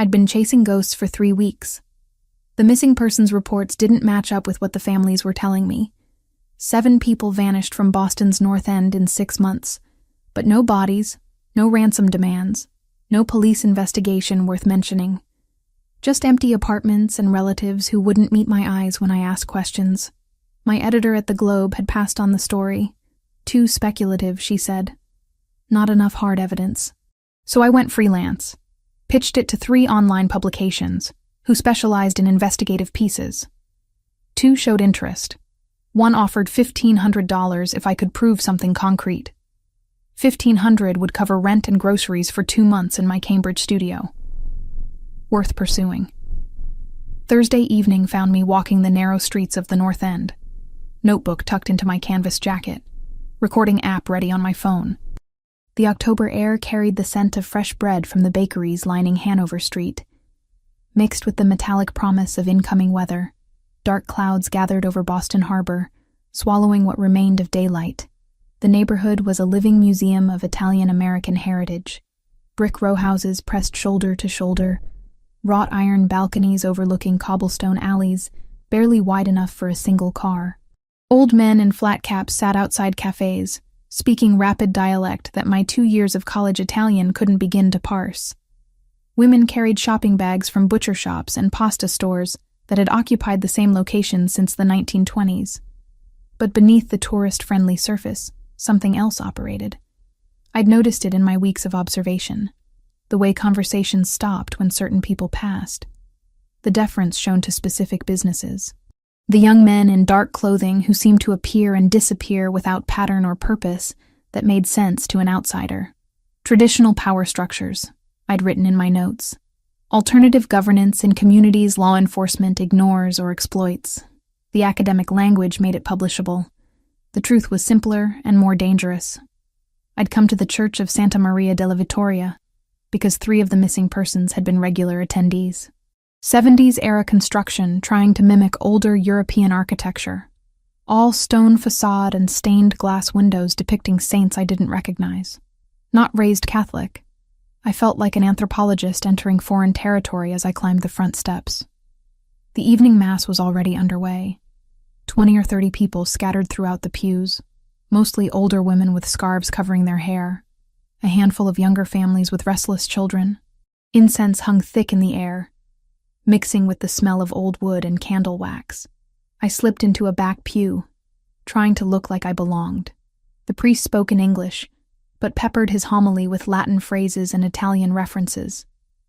I'd been chasing ghosts for 3 weeks. The missing persons reports didn't match up with what the families were telling me. 7 people vanished from Boston's North End in 6 months, but no bodies, no ransom demands, no police investigation worth mentioning. Just empty apartments and relatives who wouldn't meet my eyes when I asked questions. My editor at the Globe had passed on the story. Too speculative, she said. Not enough hard evidence. So I went freelance. Pitched it to 3 online publications, who specialized in investigative pieces. 2 showed interest. One offered $1,500 if I could prove something concrete. $1,500 would cover rent and groceries for 2 months in my Cambridge studio. Worth pursuing. Thursday evening found me walking the narrow streets of the North End. Notebook tucked into my canvas jacket. Recording app ready on my phone. The October air carried the scent of fresh bread from the bakeries lining Hanover Street. Mixed with the metallic promise of incoming weather, dark clouds gathered over Boston Harbor, swallowing what remained of daylight. The neighborhood was a living museum of Italian-American heritage. Brick row houses pressed shoulder to shoulder, wrought iron balconies overlooking cobblestone alleys, barely wide enough for a single car. Old men in flat caps sat outside cafes, speaking rapid dialect that my 2 years of college Italian couldn't begin to parse. Women carried shopping bags from butcher shops and pasta stores that had occupied the same location since the 1920s. But beneath the tourist-friendly surface, something else operated. I'd noticed it in my weeks of observation. The way conversations stopped when certain people passed. The deference shown to specific businesses. The young men in dark clothing who seemed to appear and disappear without pattern or purpose that made sense to an outsider. Traditional power structures, I'd written in my notes. Alternative governance in communities law enforcement ignores or exploits. The academic language made it publishable. The truth was simpler and more dangerous. I'd come to the Church of Santa Maria della Vittoria because 3 of the missing persons had been regular attendees. 70s-era construction trying to mimic older European architecture. All stone facade and stained glass windows depicting saints I didn't recognize. Not raised Catholic. I felt like an anthropologist entering foreign territory as I climbed the front steps. The evening mass was already underway. 20 or 30 people scattered throughout the pews, mostly older women with scarves covering their hair, a handful of younger families with restless children. Incense hung thick in the air, mixing with the smell of old wood and candle wax. I slipped into a back pew, trying to look like I belonged. The priest spoke in English, but peppered his homily with Latin phrases and Italian references.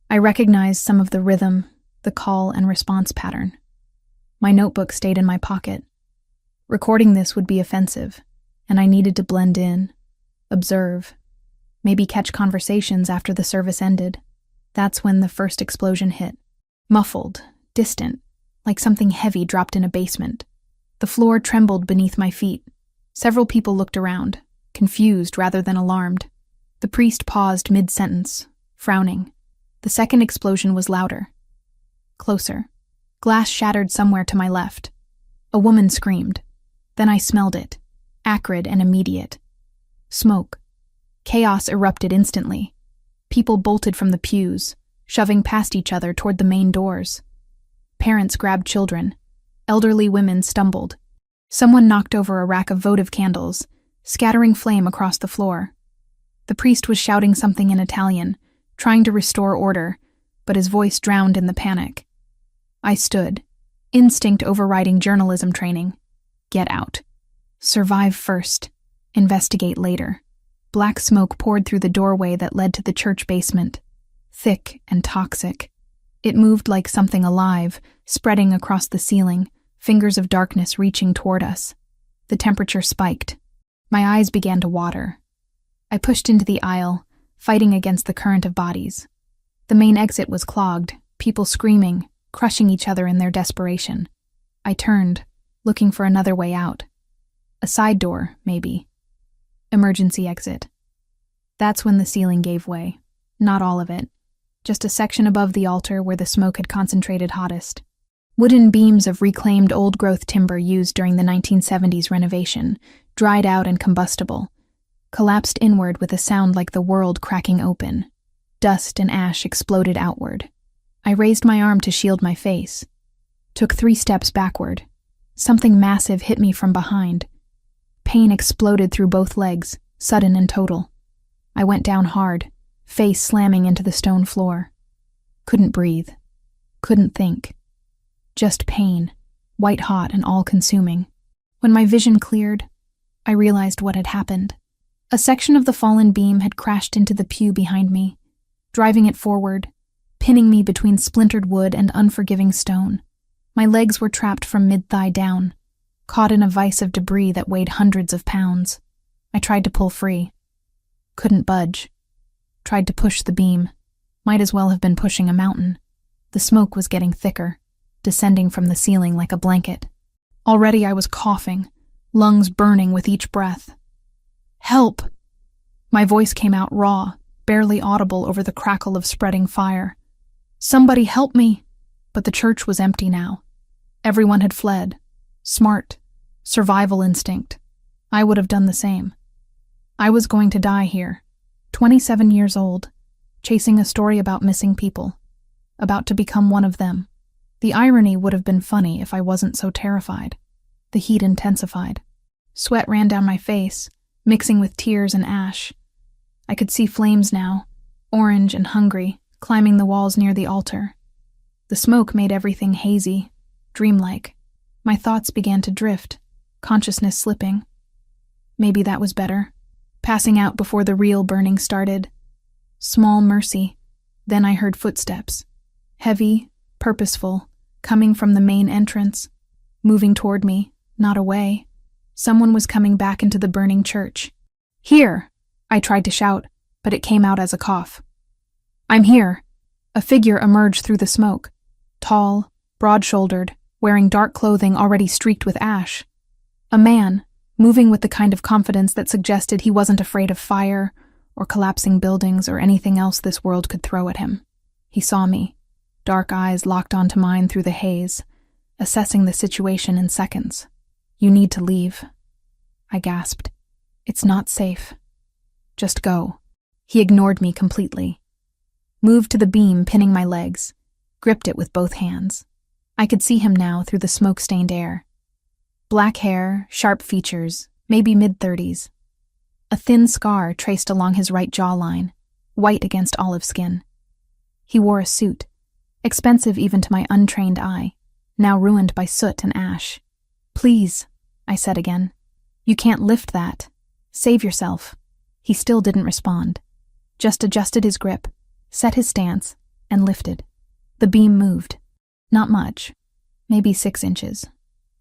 I recognized some of the rhythm, the call and response pattern. My notebook stayed in my pocket. Recording this would be offensive, and I needed to blend in, observe, maybe catch conversations after the service ended. That's when the first explosion hit. Muffled, distant, like something heavy dropped in a basement. The floor trembled beneath my feet. Several people looked around, confused rather than alarmed. The priest paused mid-sentence, frowning. The second explosion was louder. Closer. Glass shattered somewhere to my left. A woman screamed. Then I smelled it, acrid and immediate. Smoke. Chaos erupted instantly. People bolted from the pews, shoving past each other toward the main doors. Parents grabbed children. Elderly women stumbled. Someone knocked over a rack of votive candles, scattering flame across the floor. The priest was shouting something in Italian, trying to restore order, but his voice drowned in the panic. I stood, instinct overriding journalism training. Get out. Survive first. Investigate later. Black smoke poured through the doorway that led to the church basement. Thick and toxic. It moved like something alive, spreading across the ceiling, fingers of darkness reaching toward us. The temperature spiked. My eyes began to water. I pushed into the aisle, fighting against the current of bodies. The main exit was clogged, people screaming, crushing each other in their desperation. I turned, looking for another way out. A side door, maybe. Emergency exit. That's when the ceiling gave way. Not all of it. Just a section above the altar where the smoke had concentrated hottest. Wooden beams of reclaimed old-growth timber used during the 1970s renovation, dried out and combustible, collapsed inward with a sound like the world cracking open. Dust and ash exploded outward. I raised my arm to shield my face. Took 3 steps backward. Something massive hit me from behind. Pain exploded through both legs, sudden and total. I went down hard, face slamming into the stone floor. Couldn't breathe. Couldn't think. Just pain, white-hot and all-consuming. When my vision cleared, I realized what had happened. A section of the fallen beam had crashed into the pew behind me, driving it forward, pinning me between splintered wood and unforgiving stone. My legs were trapped from mid-thigh down, caught in a vise of debris that weighed hundreds of pounds. I tried to pull free. Couldn't budge. Tried to push the beam. Might as well have been pushing a mountain. The smoke was getting thicker, descending from the ceiling like a blanket. Already I was coughing, lungs burning with each breath. "Help!" My voice came out raw, barely audible over the crackle of spreading fire. "Somebody help me!" But the church was empty now. Everyone had fled. Smart. Survival instinct. I would have done the same. I was going to die here, 27 years old, chasing a story about missing people, about to become one of them. The irony would have been funny if I wasn't so terrified. The heat intensified. Sweat ran down my face, mixing with tears and ash. I could see flames now, orange and hungry, climbing the walls near the altar. The smoke made everything hazy, dreamlike. My thoughts began to drift, consciousness slipping. Maybe that was better. Passing out before the real burning started. Small mercy. Then I heard footsteps. Heavy, purposeful, coming from the main entrance. Moving toward me, not away. Someone was coming back into the burning church. "Here!" I tried to shout, but it came out as a cough. "I'm here." A figure emerged through the smoke. Tall, broad-shouldered, wearing dark clothing already streaked with ash. A man, moving with the kind of confidence that suggested he wasn't afraid of fire or collapsing buildings or anything else this world could throw at him. He saw me, dark eyes locked onto mine through the haze, assessing the situation in seconds. "You need to leave," I gasped. "It's not safe. Just go." He ignored me completely. Moved to the beam pinning my legs, gripped it with both hands. I could see him now through the smoke-stained air. Black hair, sharp features, maybe mid-30s. A thin scar traced along his right jawline, white against olive skin. He wore a suit, expensive even to my untrained eye, now ruined by soot and ash. "Please," I said again. "You can't lift that. Save yourself." He still didn't respond, just adjusted his grip, set his stance, and lifted. The beam moved. Not much, maybe 6 inches,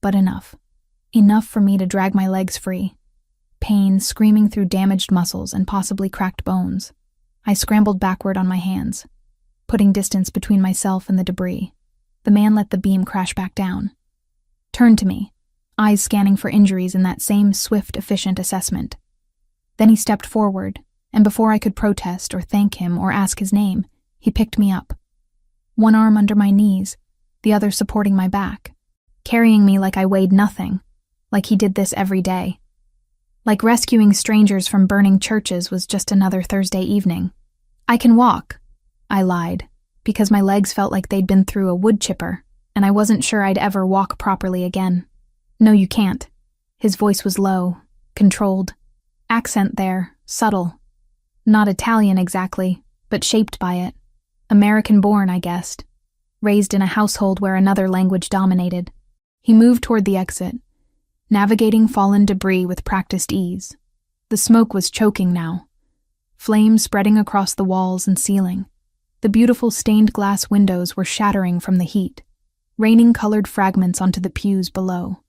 but enough. Enough for me to drag my legs free. Pain screaming through damaged muscles and possibly cracked bones. I scrambled backward on my hands, putting distance between myself and the debris. The man let the beam crash back down. Turned to me, eyes scanning for injuries in that same swift, efficient assessment. Then he stepped forward, and before I could protest or thank him or ask his name, he picked me up. One arm under my knees, the other supporting my back, carrying me like I weighed nothing, like he did this every day. Like rescuing strangers from burning churches was just another Thursday evening. "I can walk," I lied, because my legs felt like they'd been through a wood chipper, and I wasn't sure I'd ever walk properly again. "No, you can't." His voice was low, controlled. Accent there, subtle. Not Italian exactly, but shaped by it. American-born, I guessed. Raised in a household where another language dominated. He moved toward the exit, navigating fallen debris with practiced ease. The smoke was choking now, flames spreading across the walls and ceiling. The beautiful stained glass windows were shattering from the heat, raining colored fragments onto the pews below.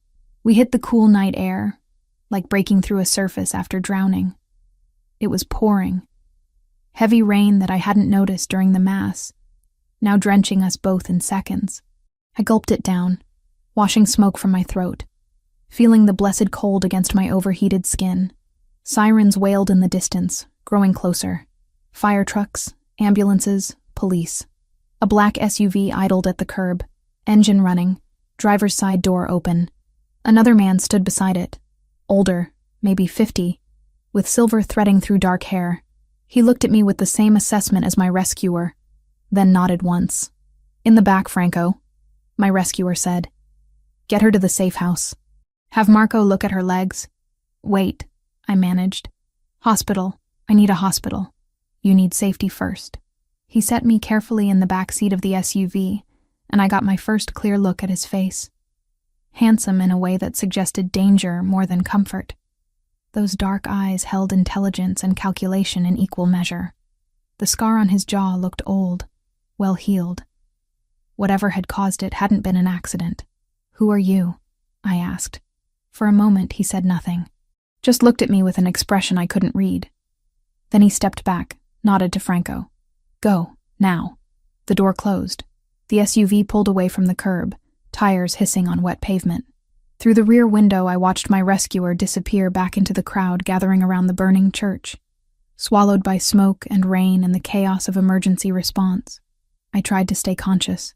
We hit the cool night air, like breaking through a surface after drowning. It was pouring. Heavy rain that I hadn't noticed during the Mass, now drenching us both in seconds. I gulped it down, washing smoke from my throat, feeling the blessed cold against my overheated skin. Sirens wailed in the distance, growing closer. Fire trucks, ambulances, police. A black SUV idled at the curb, engine running, driver's side door open. Another man stood beside it, older, maybe 50, with silver threading through dark hair. He looked at me with the same assessment as my rescuer, then nodded once. In the back, Franco, my rescuer said. Get her to the safe house. Have Marco look at her legs. Wait, I managed. Hospital. I need a hospital. You need safety first. He set me carefully in the back seat of the SUV, and I got my first clear look at his face. Handsome in a way that suggested danger more than comfort. Those dark eyes held intelligence and calculation in equal measure. The scar on his jaw looked old, well healed. Whatever had caused it hadn't been an accident. Who are you? I asked. For a moment, he said nothing. Just looked at me with an expression I couldn't read. Then he stepped back, nodded to Franco. Go, now. The door closed. The SUV pulled away from the curb, tires hissing on wet pavement. Through the rear window, I watched my rescuer disappear back into the crowd gathering around the burning church, swallowed by smoke and rain and the chaos of emergency response. I tried to stay conscious.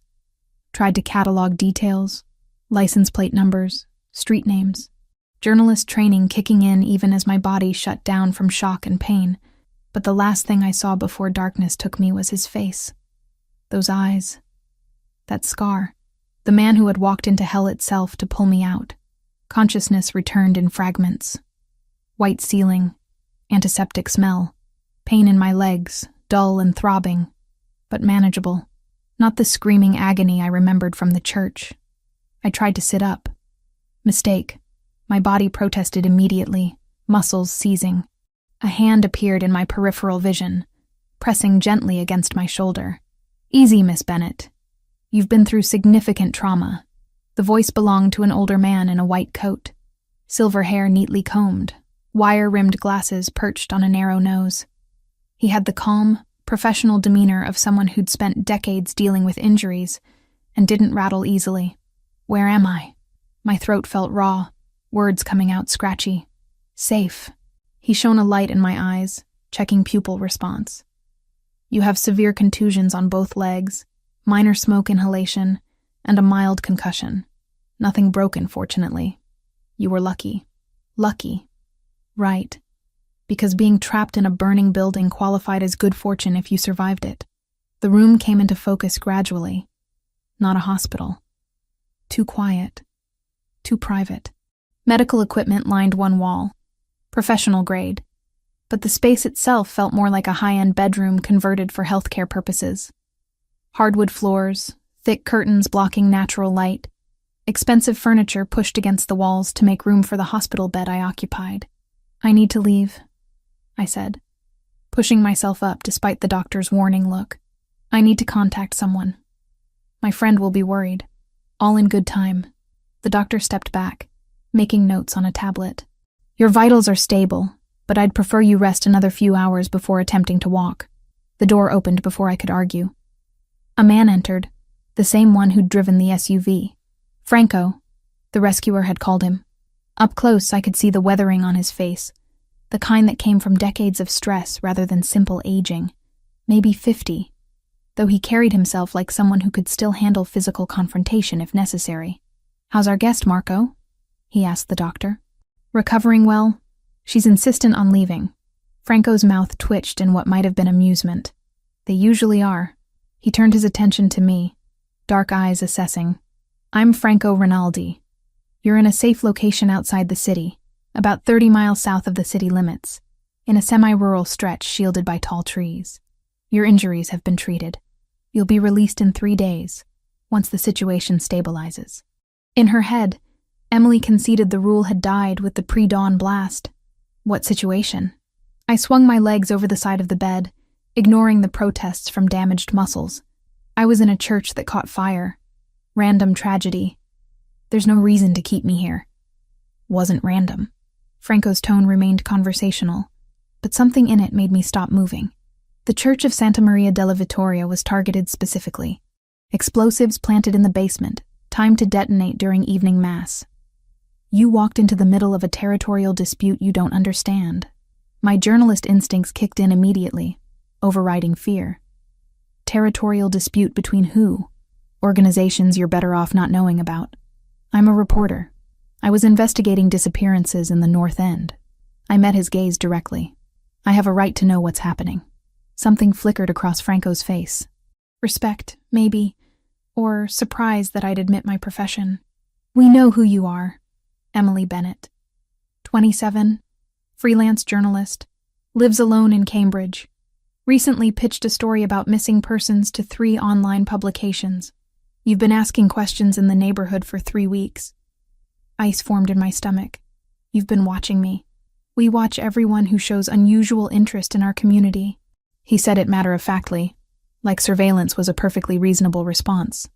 Tried to catalog details, license plate numbers, street names. Journalist training kicking in even as my body shut down from shock and pain. But the last thing I saw before darkness took me was his face. Those eyes. That scar. The man who had walked into hell itself to pull me out. Consciousness returned in fragments. White ceiling. Antiseptic smell. Pain in my legs, dull and throbbing, but manageable. Not the screaming agony I remembered from the church. I tried to sit up. Mistake. My body protested immediately, muscles seizing. A hand appeared in my peripheral vision, pressing gently against my shoulder. Easy, Miss Bennett. You've been through significant trauma. The voice belonged to an older man in a white coat. Silver hair neatly combed, wire-rimmed glasses perched on a narrow nose. He had the calm, professional demeanor of someone who'd spent decades dealing with injuries and didn't rattle easily. Where am I? My throat felt raw, words coming out scratchy. Safe. He shone a light in my eyes, checking pupil response. You have severe contusions on both legs, minor smoke inhalation, and a mild concussion. Nothing broken, fortunately. You were lucky. Lucky. Right. Because being trapped in a burning building qualified as good fortune if you survived it. The room came into focus gradually. Not a hospital. Too quiet. Too private. Medical equipment lined one wall. Professional grade. But the space itself felt more like a high-end bedroom converted for healthcare purposes. Hardwood floors, thick curtains blocking natural light, expensive furniture pushed against the walls to make room for the hospital bed I occupied. I need to leave, I said, pushing myself up despite the doctor's warning look. I need to contact someone. My friend will be worried. All in good time. The doctor stepped back, making notes on a tablet. Your vitals are stable, but I'd prefer you rest another few hours before attempting to walk. The door opened before I could argue. A man entered, the same one who'd driven the SUV. Franco, the rescuer had called him. Up close, I could see the weathering on his face, the kind that came from decades of stress rather than simple aging. Maybe 50, though he carried himself like someone who could still handle physical confrontation if necessary. How's our guest, Marco? He asked the doctor. Recovering well? She's insistent on leaving. Franco's mouth twitched in what might have been amusement. They usually are. He turned his attention to me, dark eyes assessing. I'm Franco Rinaldi. You're in a safe location outside the city, about 30 miles south of the city limits, in a semi-rural stretch shielded by tall trees. Your injuries have been treated. You'll be released in 3 days, once the situation stabilizes. In her head, Emily conceded the rule had died with the pre-dawn blast. What situation? I swung my legs over the side of the bed, ignoring the protests from damaged muscles. I was in a church that caught fire. Random tragedy. There's no reason to keep me here. Wasn't random. Franco's tone remained conversational, but something in it made me stop moving. The Church of Santa Maria della Vittoria was targeted specifically. Explosives planted in the basement, timed to detonate during evening mass. You walked into the middle of a territorial dispute you don't understand. My journalist instincts kicked in immediately, overriding fear. Territorial dispute between who? Organizations you're better off not knowing about. I'm a reporter. I was investigating disappearances in the North End. I met his gaze directly. I have a right to know what's happening. Something flickered across Franco's face. Respect, maybe, or surprised that I'd admit my profession. "We know who you are." Emily Bennett, 27, freelance journalist, lives alone in Cambridge. Recently pitched a story about missing persons to 3 online publications. You've been asking questions in the neighborhood for 3 weeks. Ice formed in my stomach. You've been watching me. We watch everyone who shows unusual interest in our community. He said it matter-of-factly, like surveillance was a perfectly reasonable response.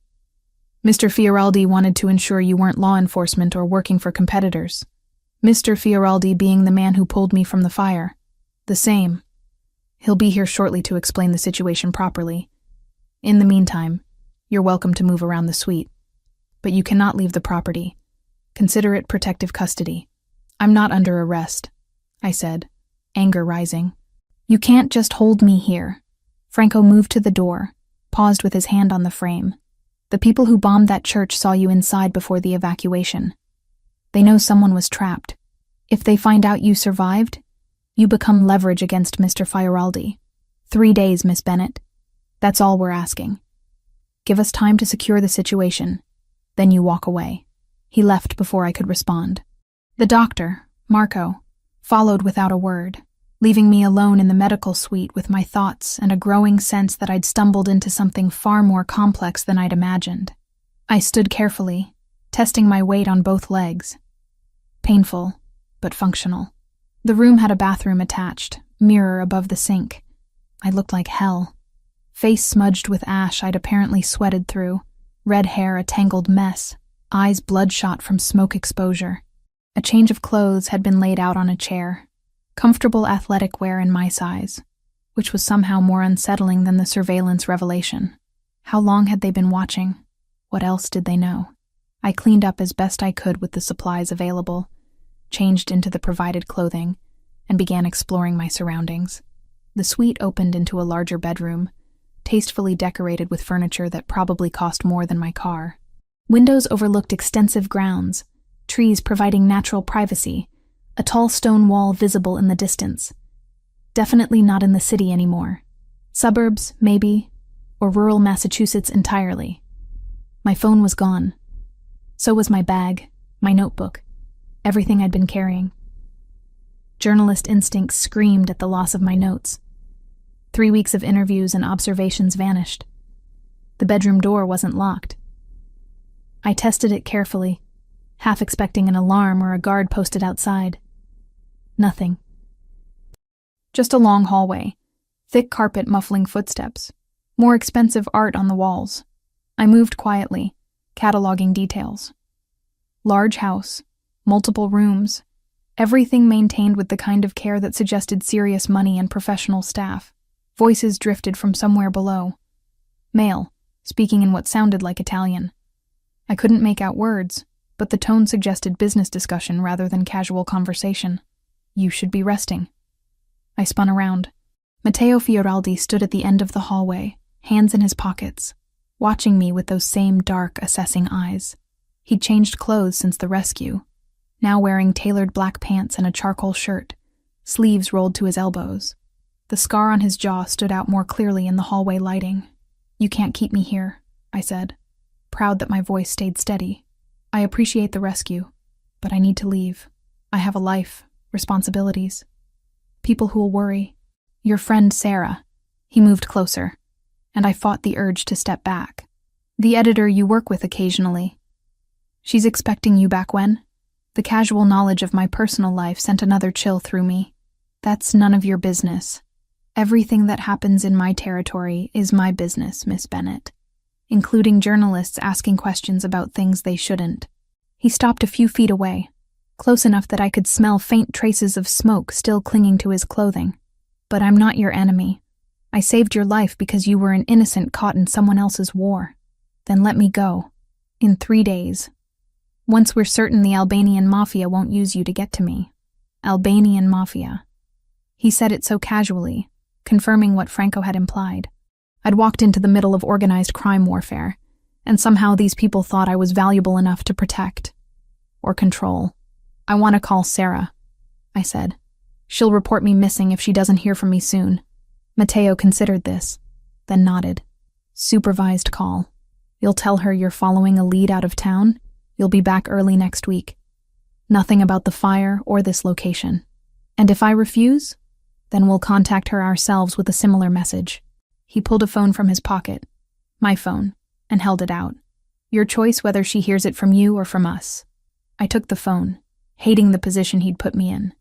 Mr. Fioraldi wanted to ensure you weren't law enforcement or working for competitors. Mr. Fioraldi being the man who pulled me from the fire. The same. He'll be here shortly to explain the situation properly. In the meantime, you're welcome to move around the suite. But you cannot leave the property. Consider it protective custody. I'm not under arrest, I said, anger rising. You can't just hold me here. Franco moved to the door, paused with his hand on the frame. The people who bombed that church saw you inside before the evacuation. They know someone was trapped. If they find out you survived, you become leverage against Mr. Fioraldi. 3 days, Miss Bennett. That's all we're asking. Give us time to secure the situation. Then you walk away. He left before I could respond. The doctor, Marco, followed without a word, leaving me alone in the medical suite with my thoughts and a growing sense that I'd stumbled into something far more complex than I'd imagined. I stood carefully, testing my weight on both legs. Painful, but functional. The room had a bathroom attached, mirror above the sink. I looked like hell. Face smudged with ash I'd apparently sweated through, red hair a tangled mess, eyes bloodshot from smoke exposure. A change of clothes had been laid out on a chair, comfortable athletic wear in my size, which was somehow more unsettling than the surveillance revelation. How long had they been watching? What else did they know? I cleaned up as best I could with the supplies available, changed into the provided clothing, and began exploring my surroundings. The suite opened into a larger bedroom, tastefully decorated with furniture that probably cost more than my car. Windows overlooked extensive grounds, trees providing natural privacy, a tall stone wall visible in the distance. Definitely not in the city anymore. Suburbs, maybe, or rural Massachusetts entirely. My phone was gone. So was my bag, my notebook, everything I'd been carrying. Journalist instincts screamed at the loss of my notes. 3 weeks of interviews and observations vanished. The bedroom door wasn't locked. I tested it carefully, half expecting an alarm or a guard posted outside. Nothing. Just a long hallway, thick carpet muffling footsteps, more expensive art on the walls. I moved quietly, cataloging details. Large house, multiple rooms, everything maintained with the kind of care that suggested serious money and professional staff. Voices drifted from somewhere below. Male, speaking in what sounded like Italian. I couldn't make out words, but the tone suggested business discussion rather than casual conversation. You should be resting. I spun around. Matteo Fioraldi stood at the end of the hallway, hands in his pockets, watching me with those same dark, assessing eyes. He'd changed clothes since the rescue, now wearing tailored black pants and a charcoal shirt, sleeves rolled to his elbows. The scar on his jaw stood out more clearly in the hallway lighting. You can't keep me here, I said, proud that my voice stayed steady. I appreciate the rescue, but I need to leave. I have a life, responsibilities. People who'll worry. Your friend Sarah. He moved closer, and I fought the urge to step back. The editor you work with occasionally. She's expecting you back when? The casual knowledge of my personal life sent another chill through me. That's none of your business. Everything that happens in my territory is my business, Miss Bennett, including journalists asking questions about things they shouldn't. He stopped a few feet away, close enough that I could smell faint traces of smoke still clinging to his clothing. But I'm not your enemy. I saved your life because you were an innocent caught in someone else's war. Then let me go. In 3 days. Once we're certain the Albanian Mafia won't use you to get to me. Albanian Mafia. He said it so casually, confirming what Franco had implied. I'd walked into the middle of organized crime warfare, and somehow these people thought I was valuable enough to protect. Or control. I want to call Sarah, I said. She'll report me missing if she doesn't hear from me soon. Matteo considered this, then nodded. Supervised call. You'll tell her you're following a lead out of town. You'll be back early next week. Nothing about the fire or this location. And if I refuse, then we'll contact her ourselves with a similar message." He pulled a phone from his pocket, my phone, and held it out. "Your choice whether she hears it from you or from us." I took the phone, hating the position he'd put me in,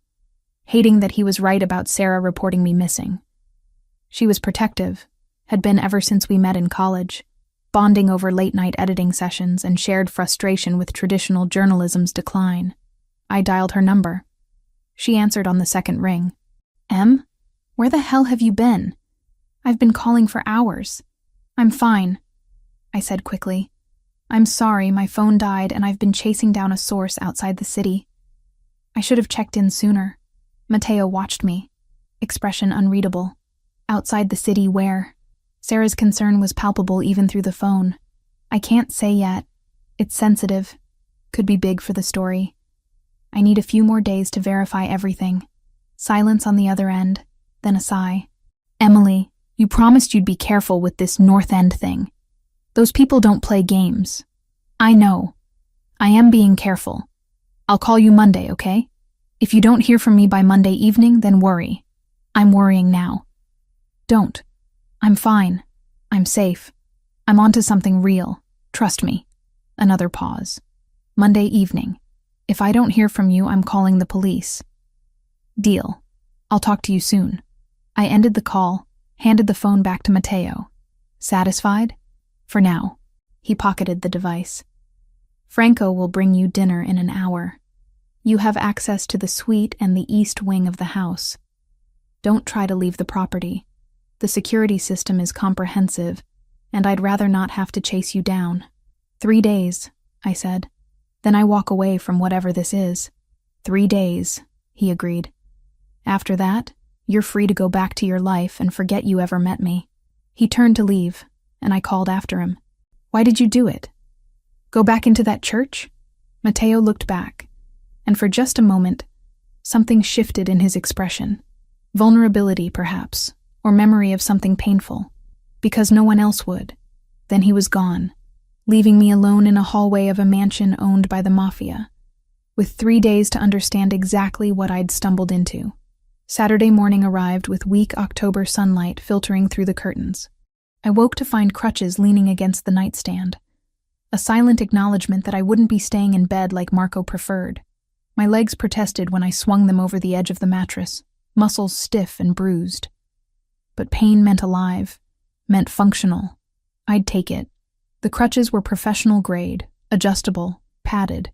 hating that he was right about Sarah reporting me missing. She was protective, had been ever since we met in college, bonding over late-night editing sessions and shared frustration with traditional journalism's decline. I dialed her number. She answered on the second ring. "Em, where the hell have you been? I've been calling for hours." "I'm fine," I said quickly. "I'm sorry, my phone died and I've been chasing down a source outside the city. I should have checked in sooner." Mateo watched me, expression unreadable. "Outside the city where?" Sarah's concern was palpable even through the phone. "I can't say yet. It's sensitive. Could be big for the story. I need a few more days to verify everything." Silence on the other end, then a sigh. "Emily, you promised you'd be careful with this North End thing. Those people don't play games." "I know. I am being careful. I'll call you Monday, okay? If you don't hear from me by Monday evening, then worry. I'm worrying now." "Don't. I'm fine. I'm safe. I'm onto something real. Trust me." Another pause. "Monday evening. If I don't hear from you, I'm calling the police." "Deal. I'll talk to you soon." I ended the call, handed the phone back to Mateo. "Satisfied?" "For now." He pocketed the device. "Franco will bring you dinner in an hour. You have access to the suite and the east wing of the house. Don't try to leave the property. The security system is comprehensive, and I'd rather not have to chase you down." 3 days, I said. "Then I walk away from whatever this is." 3 days, he agreed. "After that, you're free to go back to your life and forget you ever met me." He turned to leave, and I called after him. "Why did you do it? Go back into that church?" Mateo looked back, and for just a moment, something shifted in his expression. Vulnerability, perhaps, or memory of something painful. Because no one else would. Then he was gone, leaving me alone in a hallway of a mansion owned by the Mafia, with 3 days to understand exactly what I'd stumbled into. Saturday morning arrived with weak October sunlight filtering through the curtains. I woke to find crutches leaning against the nightstand, a silent acknowledgement that I wouldn't be staying in bed like Marco preferred. My legs protested when I swung them over the edge of the mattress, muscles stiff and bruised. But pain meant alive, meant functional. I'd take it. The crutches were professional grade, adjustable, padded.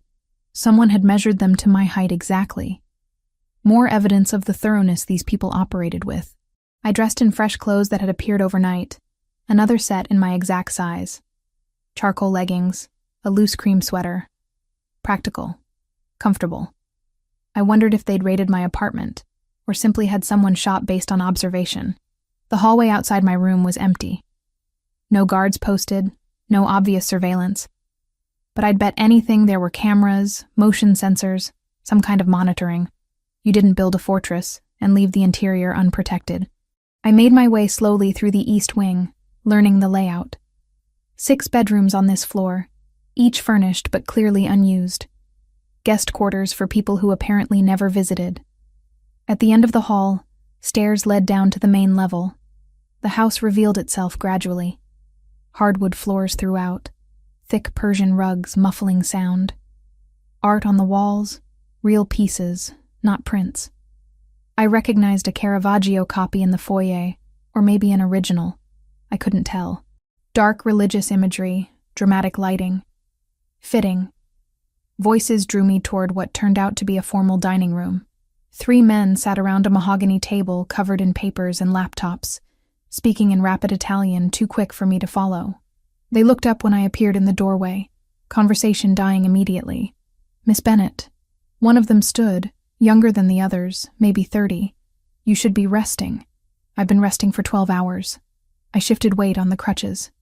Someone had measured them to my height exactly. More evidence of the thoroughness these people operated with. I dressed in fresh clothes that had appeared overnight, another set in my exact size. Charcoal leggings, a loose cream sweater. Practical. Comfortable. I wondered if they'd raided my apartment, or simply had someone shop based on observation. The hallway outside my room was empty. No guards posted, no obvious surveillance. But I'd bet anything there were cameras, motion sensors, some kind of monitoring. You didn't build a fortress and leave the interior unprotected. I made my way slowly through the east wing, learning the layout. 6 bedrooms on this floor, each furnished but clearly unused. Guest quarters for people who apparently never visited. At the end of the hall, stairs led down to the main level. The house revealed itself gradually. Hardwood floors throughout, thick Persian rugs muffling sound. Art on the walls, real pieces, not prints. I recognized a Caravaggio copy in the foyer, or maybe an original. I couldn't tell. Dark religious imagery, dramatic lighting. Fitting. Voices drew me toward what turned out to be a formal dining room. 3 men sat around a mahogany table covered in papers and laptops, speaking in rapid Italian too quick for me to follow. They looked up when I appeared in the doorway, conversation dying immediately. "Miss Bennett." One of them stood, younger than the others, maybe 30. "You should be resting." "I've been resting for 12 hours. I shifted weight on the crutches.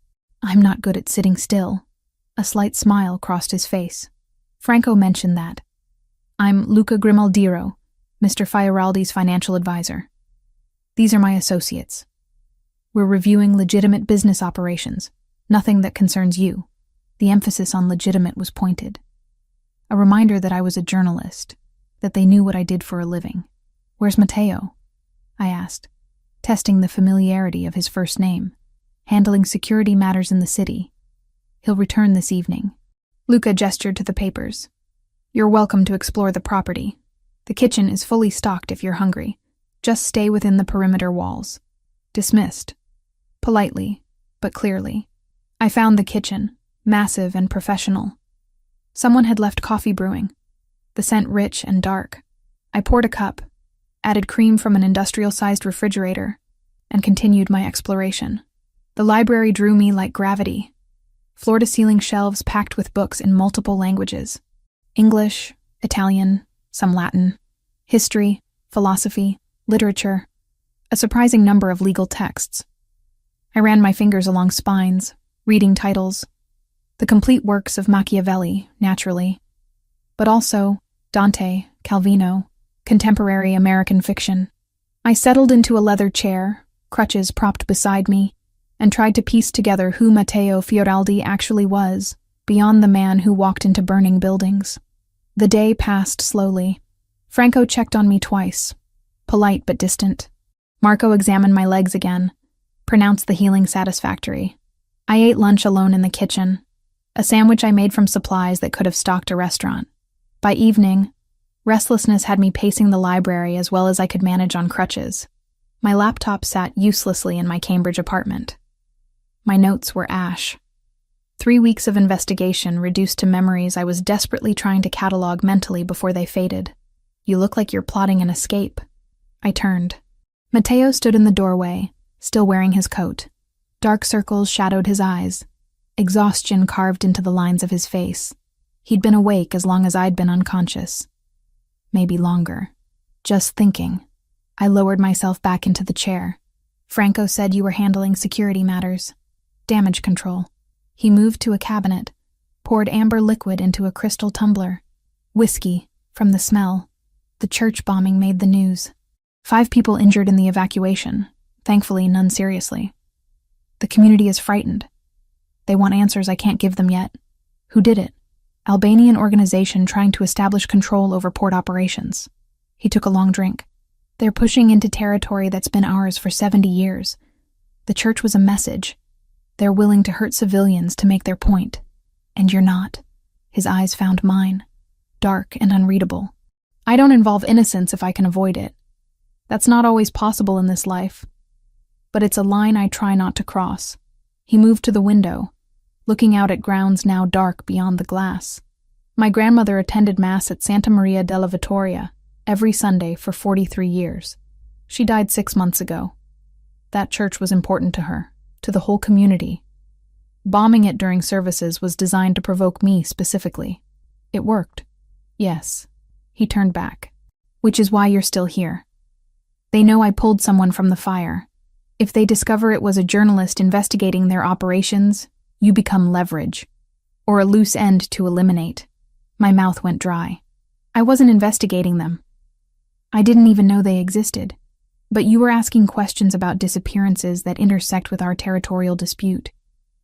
"I'm not good at sitting still." A slight smile crossed his face. "Franco mentioned that. I'm Luca Grimaldiro, Mr. Fioraldi's financial advisor. These are my associates. We're reviewing legitimate business operations, nothing that concerns you." The emphasis on legitimate was pointed. A reminder that I was a journalist, that they knew what I did for a living. "Where's Matteo?" I asked, testing the familiarity of his first name. "Handling security matters in the city. He'll return this evening." Luca gestured to the papers. "You're welcome to explore the property. The kitchen is fully stocked if you're hungry. Just stay within the perimeter walls." Dismissed. Politely, but clearly. I found the kitchen, massive and professional. Someone had left coffee brewing, the scent rich and dark. I poured a cup, added cream from an industrial-sized refrigerator, and continued my exploration. The library drew me like gravity. Floor-to-ceiling shelves packed with books in multiple languages. English, Italian, some Latin, history, philosophy, literature, a surprising number of legal texts. I ran my fingers along spines, reading titles. The complete works of Machiavelli, naturally, but also Dante, Calvino, contemporary American fiction. I settled into a leather chair, crutches propped beside me, and tried to piece together who Matteo Fioraldi actually was, beyond the man who walked into burning buildings. The day passed slowly. Franco checked on me twice, polite but distant. Marco examined my legs again, pronounced the healing satisfactory. I ate lunch alone in the kitchen, a sandwich I made from supplies that could have stocked a restaurant. By evening, restlessness had me pacing the library as well as I could manage on crutches. My laptop sat uselessly in my Cambridge apartment. My notes were ash. 3 weeks of investigation reduced to memories I was desperately trying to catalog mentally before they faded. "You look like you're plotting an escape." I turned. Matteo stood in the doorway, still wearing his coat. Dark circles shadowed his eyes. Exhaustion carved into the lines of his face. He'd been awake as long as I'd been unconscious. Maybe longer. Just thinking. I lowered myself back into the chair. "Franco said you were handling security matters. Damage control." He moved to a cabinet, poured amber liquid into a crystal tumbler. Whiskey, from the smell. The church bombing made the news. 5 people injured in the evacuation. Thankfully, none seriously. The community is frightened. They want answers I can't give them yet. Who did it? Albanian organization trying to establish control over port operations. He took a long drink. They're pushing into territory that's been ours for 70 years. The church was a message. They're willing to hurt civilians to make their point. And you're not. His eyes found mine. Dark and unreadable. I don't involve innocence if I can avoid it. That's not always possible in this life. But it's a line I try not to cross. He moved to the window, looking out at grounds now dark beyond the glass. My grandmother attended Mass at Santa Maria della Vittoria every Sunday for 43 years. She died 6 months ago. That church was important to her, to the whole community. Bombing it during services was designed to provoke me specifically. It worked. Yes. He turned back. Which is why you're still here. They know I pulled someone from the fire. If they discover it was a journalist investigating their operations, you become leverage, or a loose end to eliminate. My mouth went dry. I wasn't investigating them. I didn't even know they existed. But you were asking questions about disappearances that intersect with our territorial dispute.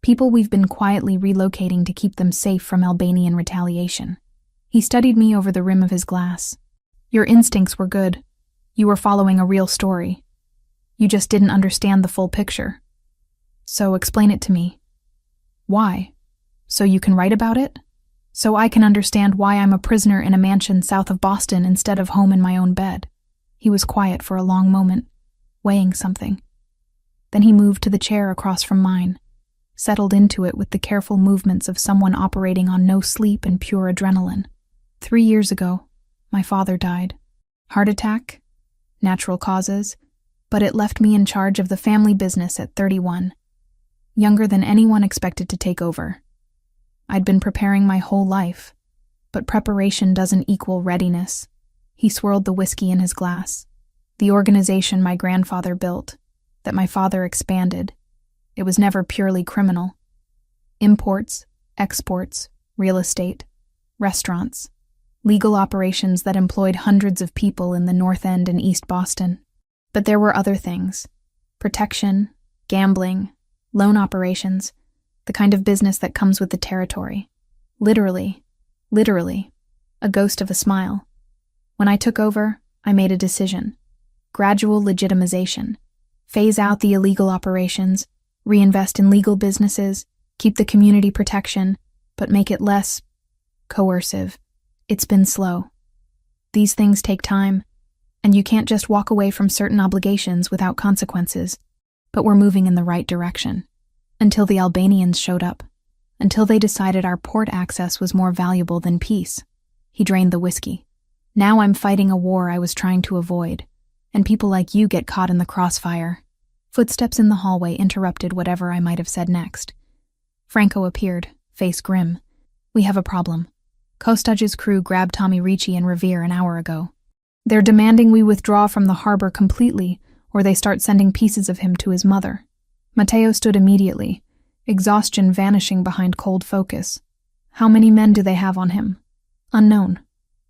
People we've been quietly relocating to keep them safe from Albanian retaliation. He studied me over the rim of his glass. Your instincts were good. You were following a real story. You just didn't understand the full picture. So explain it to me. Why? So you can write about it? So I can understand why I'm a prisoner in a mansion south of Boston instead of home in my own bed. He was quiet for a long moment, weighing something. Then he moved to the chair across from mine, settled into it with the careful movements of someone operating on no sleep and pure adrenaline. 3 years ago, my father died. Heart attack, natural causes, but it left me in charge of the family business at 31, younger than anyone expected to take over. I'd been preparing my whole life, but preparation doesn't equal readiness. He swirled the whiskey in his glass. The organization my grandfather built, that my father expanded, it was never purely criminal. Imports, exports, real estate, restaurants, legal operations that employed hundreds of people in the North End and East Boston. But there were other things. Protection, gambling, loan operations, the kind of business that comes with the territory. Literally, a ghost of a smile. When I took over, I made a decision. Gradual legitimization. Phase out the illegal operations, reinvest in legal businesses, keep the community protection, but make it less coercive. It's been slow. These things take time, and you can't just walk away from certain obligations without consequences. But we're moving in the right direction. Until the Albanians showed up. Until they decided our port access was more valuable than peace. He drained the whiskey. Now I'm fighting a war I was trying to avoid, and people like you get caught in the crossfire. Footsteps in the hallway interrupted whatever I might have said next. Franco appeared, face grim. We have a problem. Kostage's crew grabbed Tommy Ricci and Revere an hour ago. They're demanding we withdraw from the harbor completely, or they start sending pieces of him to his mother. Matteo stood immediately, exhaustion vanishing behind cold focus. How many men do they have on him? Unknown.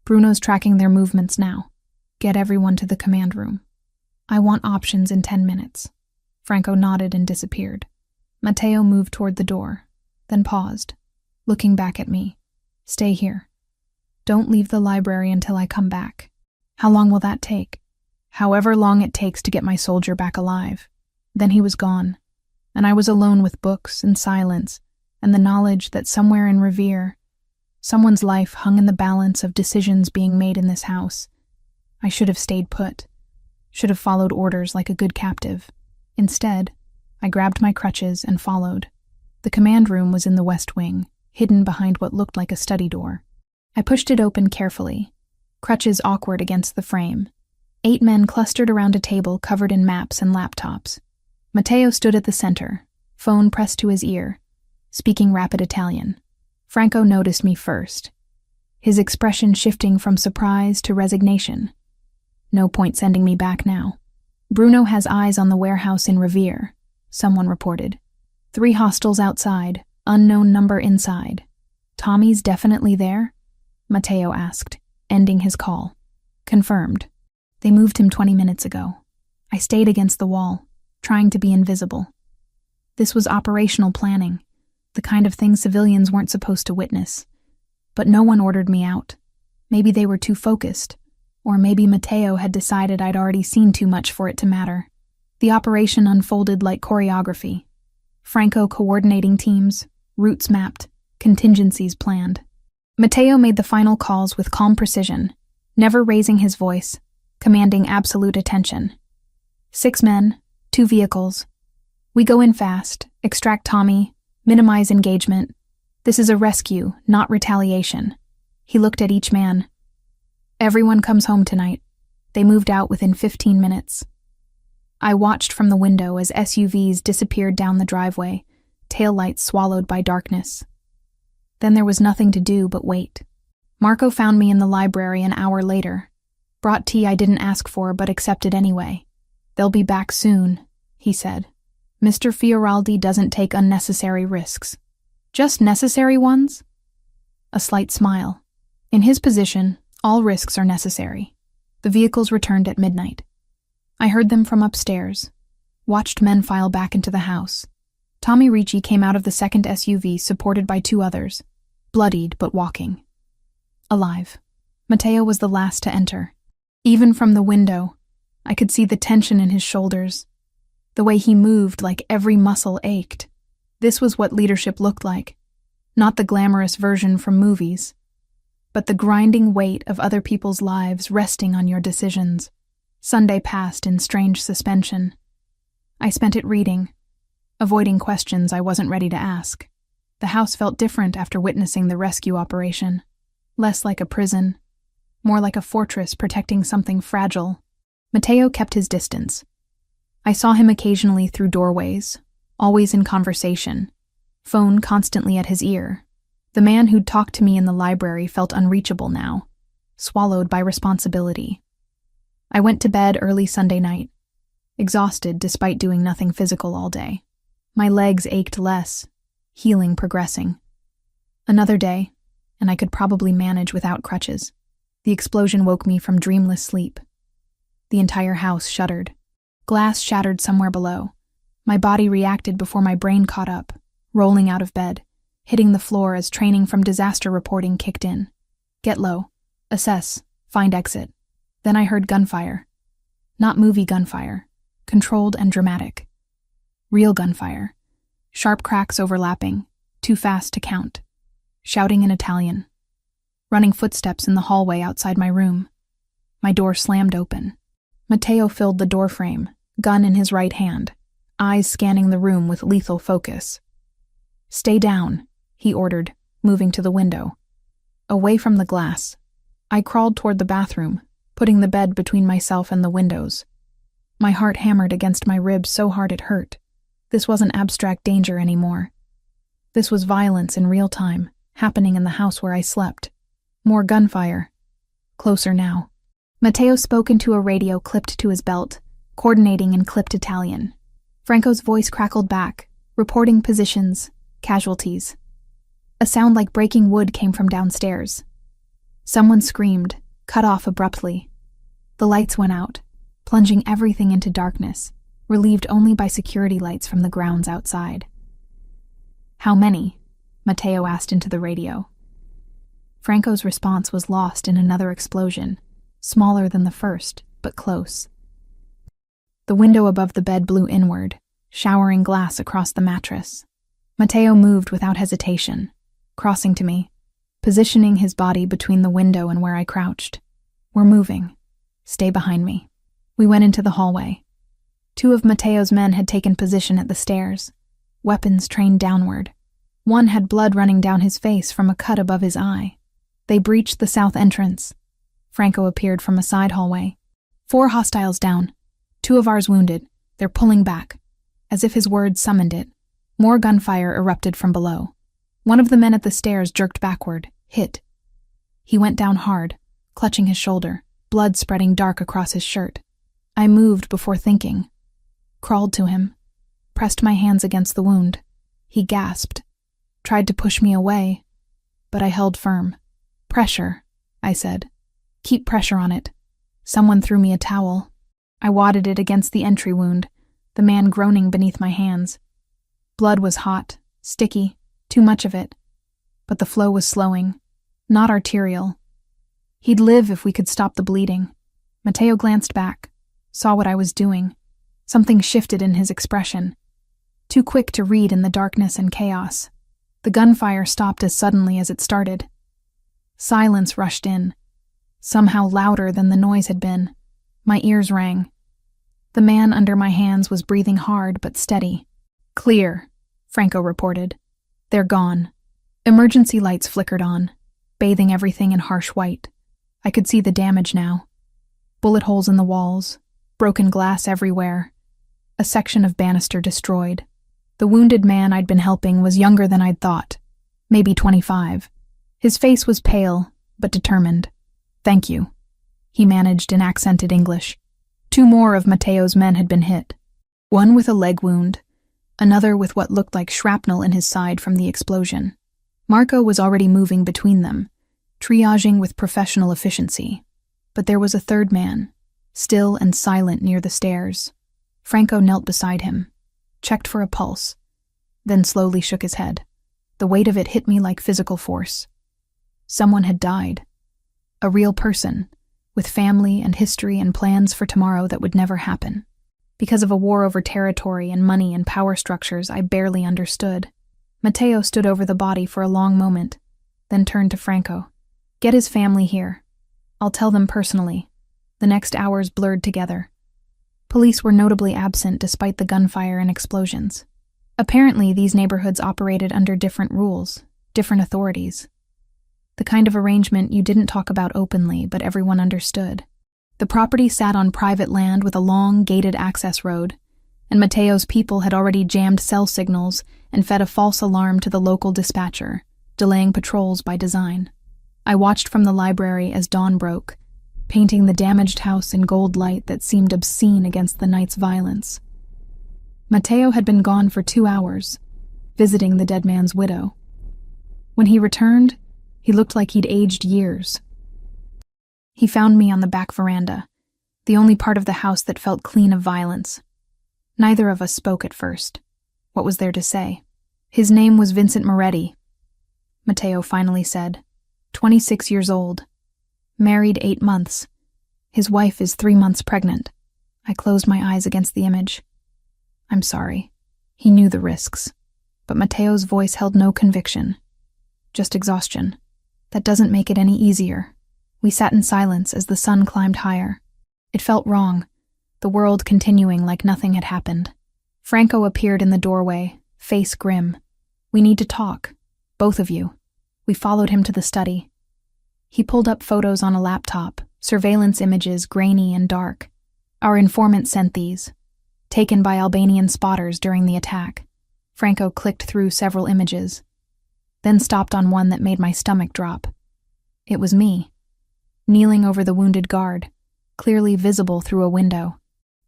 Bruno's tracking their movements now. Get everyone to the command room. I want options in 10 minutes. Franco nodded and disappeared. Matteo moved toward the door, then paused, looking back at me. Stay here. Don't leave the library until I come back. How long will that take? However long it takes to get my soldier back alive. Then he was gone, and I was alone with books and silence and the knowledge that somewhere in Revere, someone's life hung in the balance of decisions being made in this house. I should have stayed put, should have followed orders like a good captive. Instead, I grabbed my crutches and followed. The command room was in the west wing, hidden behind what looked like a study door. I pushed it open carefully, crutches awkward against the frame. 8 men clustered around a table covered in maps and laptops. Matteo stood at the center, phone pressed to his ear, speaking rapid Italian. Franco noticed me first, his expression shifting from surprise to resignation. No point sending me back now. Bruno has eyes on the warehouse in Revere, someone reported. 3 hostiles outside, unknown number inside. Tommy's definitely there? Matteo asked, ending his call. Confirmed. They moved him 20 minutes ago. I stayed against the wall, trying to be invisible. This was operational planning, the kind of thing civilians weren't supposed to witness. But no one ordered me out. Maybe they were too focused, or maybe Matteo had decided I'd already seen too much for it to matter. The operation unfolded like choreography. Franco coordinating teams, routes mapped, contingencies planned. Matteo made the final calls with calm precision, never raising his voice, commanding absolute attention. 6 men, 2 vehicles. We go in fast, extract Tommy, minimize engagement. This is a rescue, not retaliation. He looked at each man. Everyone comes home tonight. They moved out within 15 minutes. I watched from the window as SUVs disappeared down the driveway, taillights swallowed by darkness. Then there was nothing to do but wait. Marco found me in the library an hour later. Brought tea I didn't ask for but accepted anyway. They'll be back soon, he said. Mr. Fioraldi doesn't take unnecessary risks. Just necessary ones? A slight smile. In his position, all risks are necessary. The vehicles returned at midnight. I heard them from upstairs, watched men file back into the house. Tommy Ricci came out of the second SUV supported by 2 others, bloodied but walking. Alive. Matteo was the last to enter. Even from the window, I could see the tension in his shoulders, the way he moved like every muscle ached. This was what leadership looked like, not the glamorous version from movies, but the grinding weight of other people's lives resting on your decisions. Sunday passed in strange suspension. I spent it reading, avoiding questions I wasn't ready to ask. The house felt different after witnessing the rescue operation. Less like a prison, more like a fortress protecting something fragile. Matteo kept his distance. I saw him occasionally through doorways, always in conversation, phone constantly at his ear. The man who'd talked to me in the library felt unreachable now, swallowed by responsibility. I went to bed early Sunday night, exhausted despite doing nothing physical all day. My legs ached less, healing progressing. Another day, and I could probably manage without crutches. The explosion woke me from dreamless sleep. The entire house shuddered. Glass shattered somewhere below. My body reacted before my brain caught up. rolling out of bed, hitting the floor as training from disaster reporting kicked in. Get low, assess, find exit. Then I heard gunfire. Not movie gunfire, controlled and dramatic. Real gunfire. Sharp cracks overlapping, too fast to count. Shouting in Italian. Running footsteps in the hallway outside my room. My door slammed open. Matteo filled the doorframe, gun in his right hand, eyes scanning the room with lethal focus. Stay down, he ordered, moving to the window. Away from the glass. I crawled toward the bathroom, putting the bed between myself and the windows. My heart hammered against my ribs so hard it hurt. This wasn't abstract danger anymore. This was violence in real time, happening in the house where I slept. More gunfire. Closer now. Matteo spoke into a radio clipped to his belt, coordinating in clipped Italian. Franco's voice crackled back, reporting positions, casualties. A sound like breaking wood came from downstairs. Someone screamed, cut off abruptly. The lights went out, plunging everything into darkness, relieved only by security lights from the grounds outside. How many? Matteo asked into the radio. Franco's response was lost in another explosion, smaller than the first, but close. The window above the bed blew inward, showering glass across the mattress. Matteo moved without hesitation, crossing to me, positioning his body between the window and where I crouched. We're moving. Stay behind me. We went into the hallway. 2 of Matteo's men had taken position at the stairs, weapons trained downward. One had blood running down his face from a cut above his eye. They breached the south entrance. Franco appeared from a side hallway. 4 hostiles down. 2 of ours wounded. They're pulling back. As if his words summoned it, more gunfire erupted from below. One of the men at the stairs jerked backward, hit. He went down hard, clutching his shoulder, blood spreading dark across his shirt. I moved before thinking. Crawled to him, pressed my hands against the wound. He gasped, tried to push me away, but I held firm. Pressure, I said. Keep pressure on it. Someone threw me a towel. I wadded it against the entry wound, the man groaning beneath my hands. Blood was hot, sticky, too much of it. But the flow was slowing, not arterial. He'd live if we could stop the bleeding. Matteo glanced back, saw what I was doing. Something shifted in his expression. Too quick to read in the darkness and chaos. The gunfire stopped as suddenly as it started. Silence rushed in, somehow louder than the noise had been. My ears rang. The man under my hands was breathing hard but steady. Clear, Franco reported. They're gone. Emergency lights flickered on, bathing everything in harsh white. I could see the damage now. Bullet holes in the walls, broken glass everywhere. A section of banister destroyed. The wounded man I'd been helping was younger than I'd thought, maybe 25. His face was pale, but determined. Thank you, he managed in accented English. 2 more of Matteo's men had been hit. One with a leg wound, another with what looked like shrapnel in his side from the explosion. Marco was already moving between them, triaging with professional efficiency. But there was a 3rd man, still and silent near the stairs. Franco knelt beside him, checked for a pulse, then slowly shook his head. The weight of it hit me like physical force. Someone had died. A real person, with family and history and plans for tomorrow that would never happen. Because of a war over territory and money and power structures I barely understood. Matteo stood over the body for a long moment, then turned to Franco. Get his family here. I'll tell them personally. The next hours blurred together. Police were notably absent despite the gunfire and explosions. Apparently, these neighborhoods operated under different rules, different authorities. The kind of arrangement you didn't talk about openly, but everyone understood. The property sat on private land with a long, gated access road, and Matteo's people had already jammed cell signals and fed a false alarm to the local dispatcher, delaying patrols by design. I watched from the library as dawn broke, painting the damaged house in gold light that seemed obscene against the night's violence. Matteo had been gone for 2 hours, visiting the dead man's widow. When he returned, he looked like he'd aged years. He found me on the back veranda, the only part of the house that felt clean of violence. Neither of us spoke at first. What was there to say? His name was Vincent Moretti, Matteo finally said. 26 years old. Married 8 months. His wife is 3 months pregnant. I closed my eyes against the image. I'm sorry. He knew the risks. But Matteo's voice held no conviction. Just exhaustion. That doesn't make it any easier. We sat in silence as the sun climbed higher. It felt wrong, the world continuing like nothing had happened. Franco appeared in the doorway, face grim. We need to talk. Both of you. We followed him to the study. He pulled up photos on a laptop, surveillance images grainy and dark. Our informant sent these, taken by Albanian spotters during the attack. Franco clicked through several images, then stopped on one that made my stomach drop. It was me, kneeling over the wounded guard, clearly visible through a window.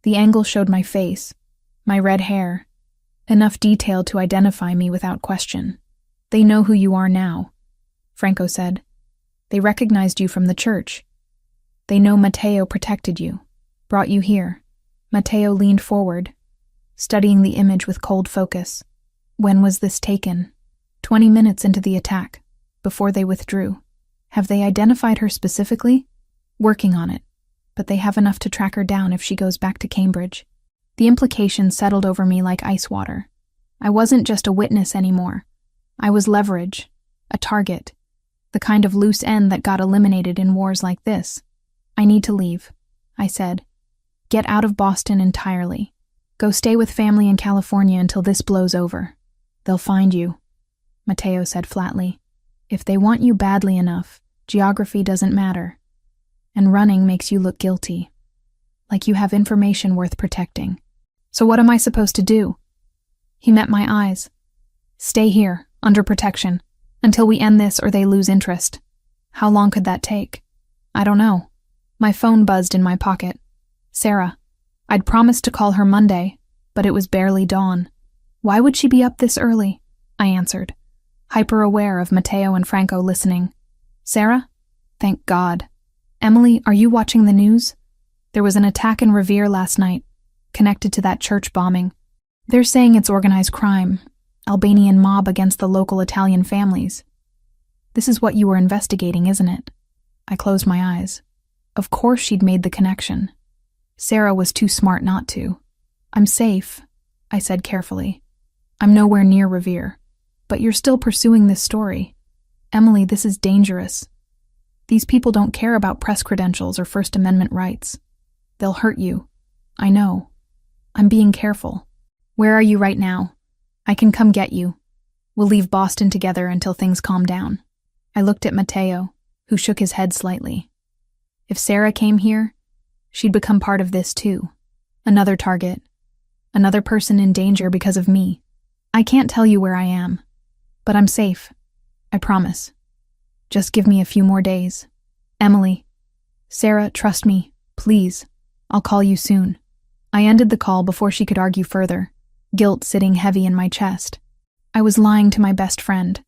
The angle showed my face, my red hair, enough detail to identify me without question. They know who you are now, Franco said. They recognized you from the church. They know Matteo protected you, brought you here. Matteo leaned forward, studying the image with cold focus. When was this taken? 20 minutes into the attack, before they withdrew. Have they identified her specifically? Working on it, but they have enough to track her down if she goes back to Cambridge. The implications settled over me like ice water. I wasn't just a witness anymore. I was leverage, a target, the kind of loose end that got eliminated in wars like this. I need to leave, I said. Get out of Boston entirely. Go stay with family in California until this blows over. They'll find you, Matteo said flatly. If they want you badly enough, geography doesn't matter. And running makes you look guilty. Like you have information worth protecting. So what am I supposed to do? He met my eyes. Stay here, under protection, until we end this or they lose interest. How long could that take? I don't know. My phone buzzed in my pocket. Sarah. I'd promised to call her Monday, but it was barely dawn. Why would she be up this early? I answered, hyper-aware of Matteo and Franco listening. Sarah? Thank God. Emily, are you watching the news? There was an attack in Revere last night, connected to that church bombing. They're saying it's organized crime, Albanian mob against the local Italian families. This is what you were investigating, isn't it? I closed my eyes. Of course she'd made the connection. Sarah was too smart not to. I'm safe, I said carefully. I'm nowhere near Revere. But you're still pursuing this story. Emily, this is dangerous. These people don't care about press credentials or First Amendment rights. They'll hurt you. I know. I'm being careful. Where are you right now? I can come get you. We'll leave Boston together until things calm down. I looked at Matteo, who shook his head slightly. If Sarah came here, she'd become part of this too. Another target. Another person in danger because of me. I can't tell you where I am, but I'm safe. I promise. Just give me a few more days. Emily. Sarah, trust me, please. I'll call you soon. I ended the call before she could argue further, guilt sitting heavy in my chest. I was lying to my best friend,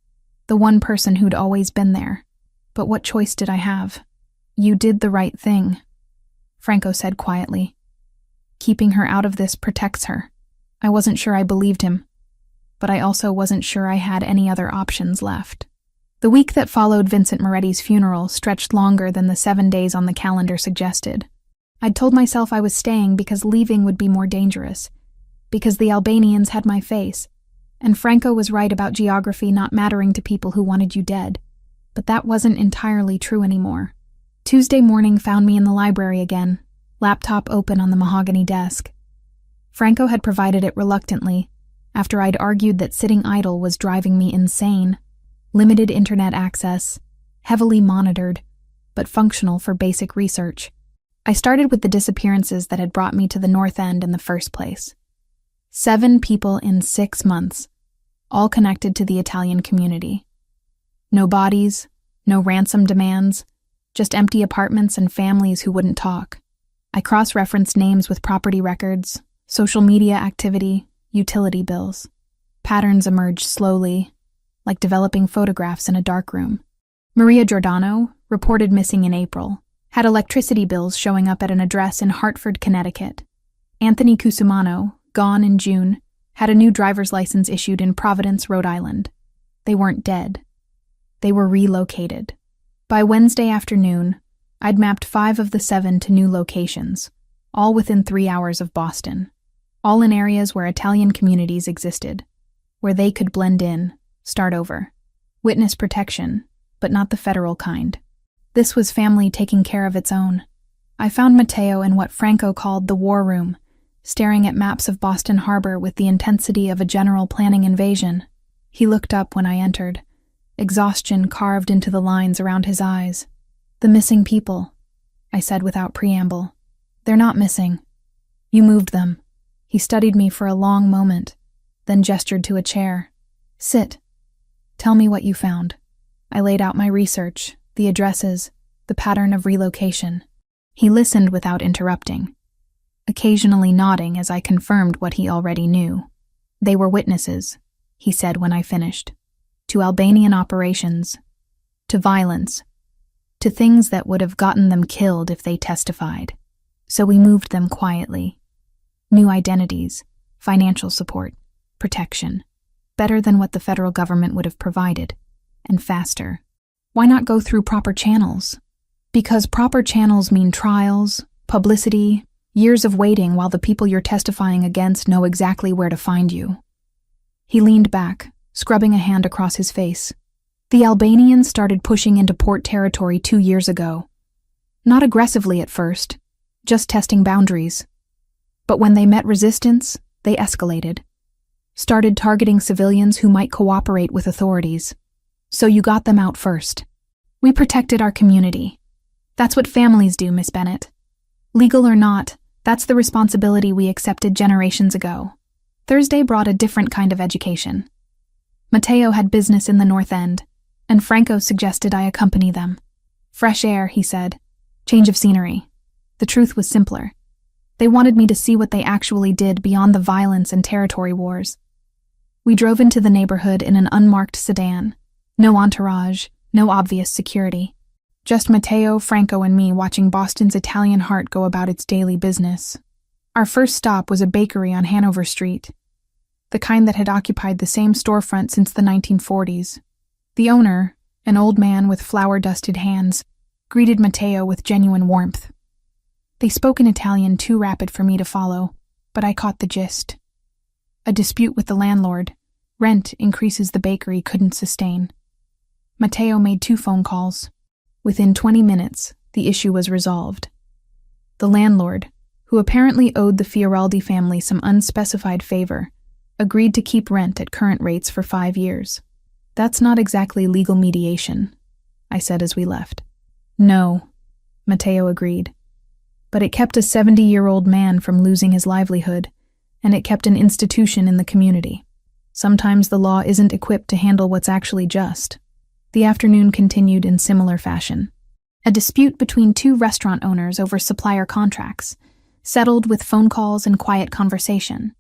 the one person who'd always been there. But what choice did I have? You did the right thing, Franco said quietly. Keeping her out of this protects her. I wasn't sure I believed him, but I also wasn't sure I had any other options left. The week that followed Vincent Moretti's funeral stretched longer than the 7 days on the calendar suggested. I'd told myself I was staying because leaving would be more dangerous, because the Albanians had my face, and Franco was right about geography not mattering to people who wanted you dead. But that wasn't entirely true anymore. Tuesday morning found me in the library again, laptop open on the mahogany desk. Franco had provided it reluctantly, after I'd argued that sitting idle was driving me insane. Limited internet access, heavily monitored, but functional for basic research. I started with the disappearances that had brought me to the North End in the first place. 7 people in 6 months, all connected to the Italian community. No bodies, no ransom demands, just empty apartments and families who wouldn't talk. I cross-referenced names with property records, social media activity, utility bills. Patterns emerged slowly, like developing photographs in a darkroom. Maria Giordano, reported missing in April, had electricity bills showing up at an address in Hartford, Connecticut. Anthony Cusumano, gone in June, had a new driver's license issued in Providence, Rhode Island. They weren't dead. They were relocated. By Wednesday afternoon, I'd mapped 5 of the 7 to new locations, all within 3 hours of Boston, all in areas where Italian communities existed, where they could blend in, start over. Witness protection, but not the federal kind. This was family taking care of its own. I found Matteo in what Franco called the war room, staring at maps of Boston Harbor with the intensity of a general planning invasion. He looked up when I entered, exhaustion carved into the lines around his eyes. "The missing people," I said without preamble. "They're not missing. You moved them." He studied me for a long moment, then gestured to a chair. "Sit. Tell me what you found." I laid out my research, the addresses, the pattern of relocation. He listened without interrupting, occasionally nodding as I confirmed what he already knew. "They were witnesses," he said when I finished, "to Albanian operations, to violence, to things that would have gotten them killed if they testified. So we moved them quietly. New identities, financial support, protection. Better than what the federal government would have provided, and faster. Why not go through proper channels? Because proper channels mean trials, publicity, years of waiting while the people you're testifying against know exactly where to find you." He leaned back, scrubbing a hand across his face. "The Albanians started pushing into port territory 2 years ago. Not aggressively at first, just testing boundaries. But when they met resistance, they escalated. Started targeting civilians who might cooperate with authorities. So you got them out first. We protected our community. That's what families do, Miss Bennett. Legal or not, that's the responsibility we accepted generations ago." Thursday brought a different kind of education. Matteo had business in the North End, and Franco suggested I accompany them. "Fresh air," he said. "Change of scenery." The truth was simpler. They wanted me to see what they actually did beyond the violence and territory wars. We drove into the neighborhood in an unmarked sedan. No entourage, no obvious security. Just Matteo, Franco, and me watching Boston's Italian heart go about its daily business. Our first stop was a bakery on Hanover Street, the kind that had occupied the same storefront since the 1940s. The owner, an old man with flour-dusted hands, greeted Matteo with genuine warmth. They spoke in Italian too rapid for me to follow, but I caught the gist. A dispute with the landlord. Rent increases the bakery couldn't sustain. Matteo made 2 phone calls. Within 20 minutes, the issue was resolved. The landlord, who apparently owed the Fioraldi family some unspecified favor, agreed to keep rent at current rates for 5 years. "That's not exactly legal mediation," I said as we left. "No," Matteo agreed. "But it kept a 70-year-old man from losing his livelihood, and it kept an institution in the community. Sometimes the law isn't equipped to handle what's actually just." The afternoon continued in similar fashion. A dispute between 2 restaurant owners over supplier contracts, settled with phone calls and quiet conversation.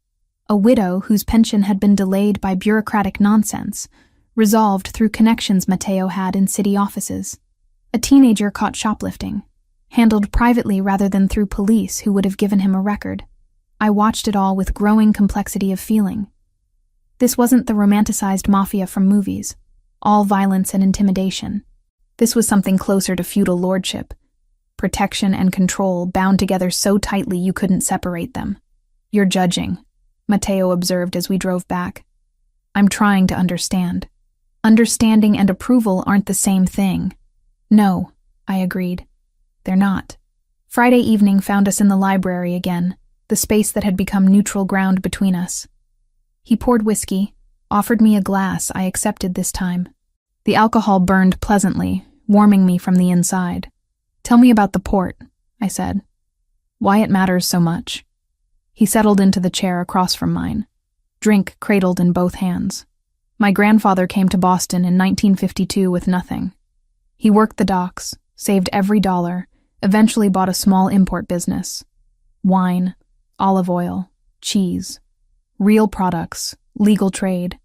A widow whose pension had been delayed by bureaucratic nonsense, resolved through connections Matteo had in city offices. A teenager caught shoplifting, handled privately rather than through police who would have given him a record. I watched it all with growing complexity of feeling. This wasn't the romanticized mafia from movies, all violence and intimidation. This was something closer to feudal lordship, protection and control bound together so tightly you couldn't separate them. "You're judging," Matteo observed as we drove back. "I'm trying to understand." "Understanding and approval aren't the same thing." "No," I agreed. "They're not." Friday evening found us in the library again, the space that had become neutral ground between us. He poured whiskey, offered me a glass I accepted this time. The alcohol burned pleasantly, warming me from the inside. "Tell me about the port," I said. "Why it matters so much." He settled into the chair across from mine, drink cradled in both hands. "My grandfather came to Boston in 1952 with nothing. He worked the docks, saved every dollar, eventually bought a small import business. Wine, olive oil, cheese. Real products, legal trade.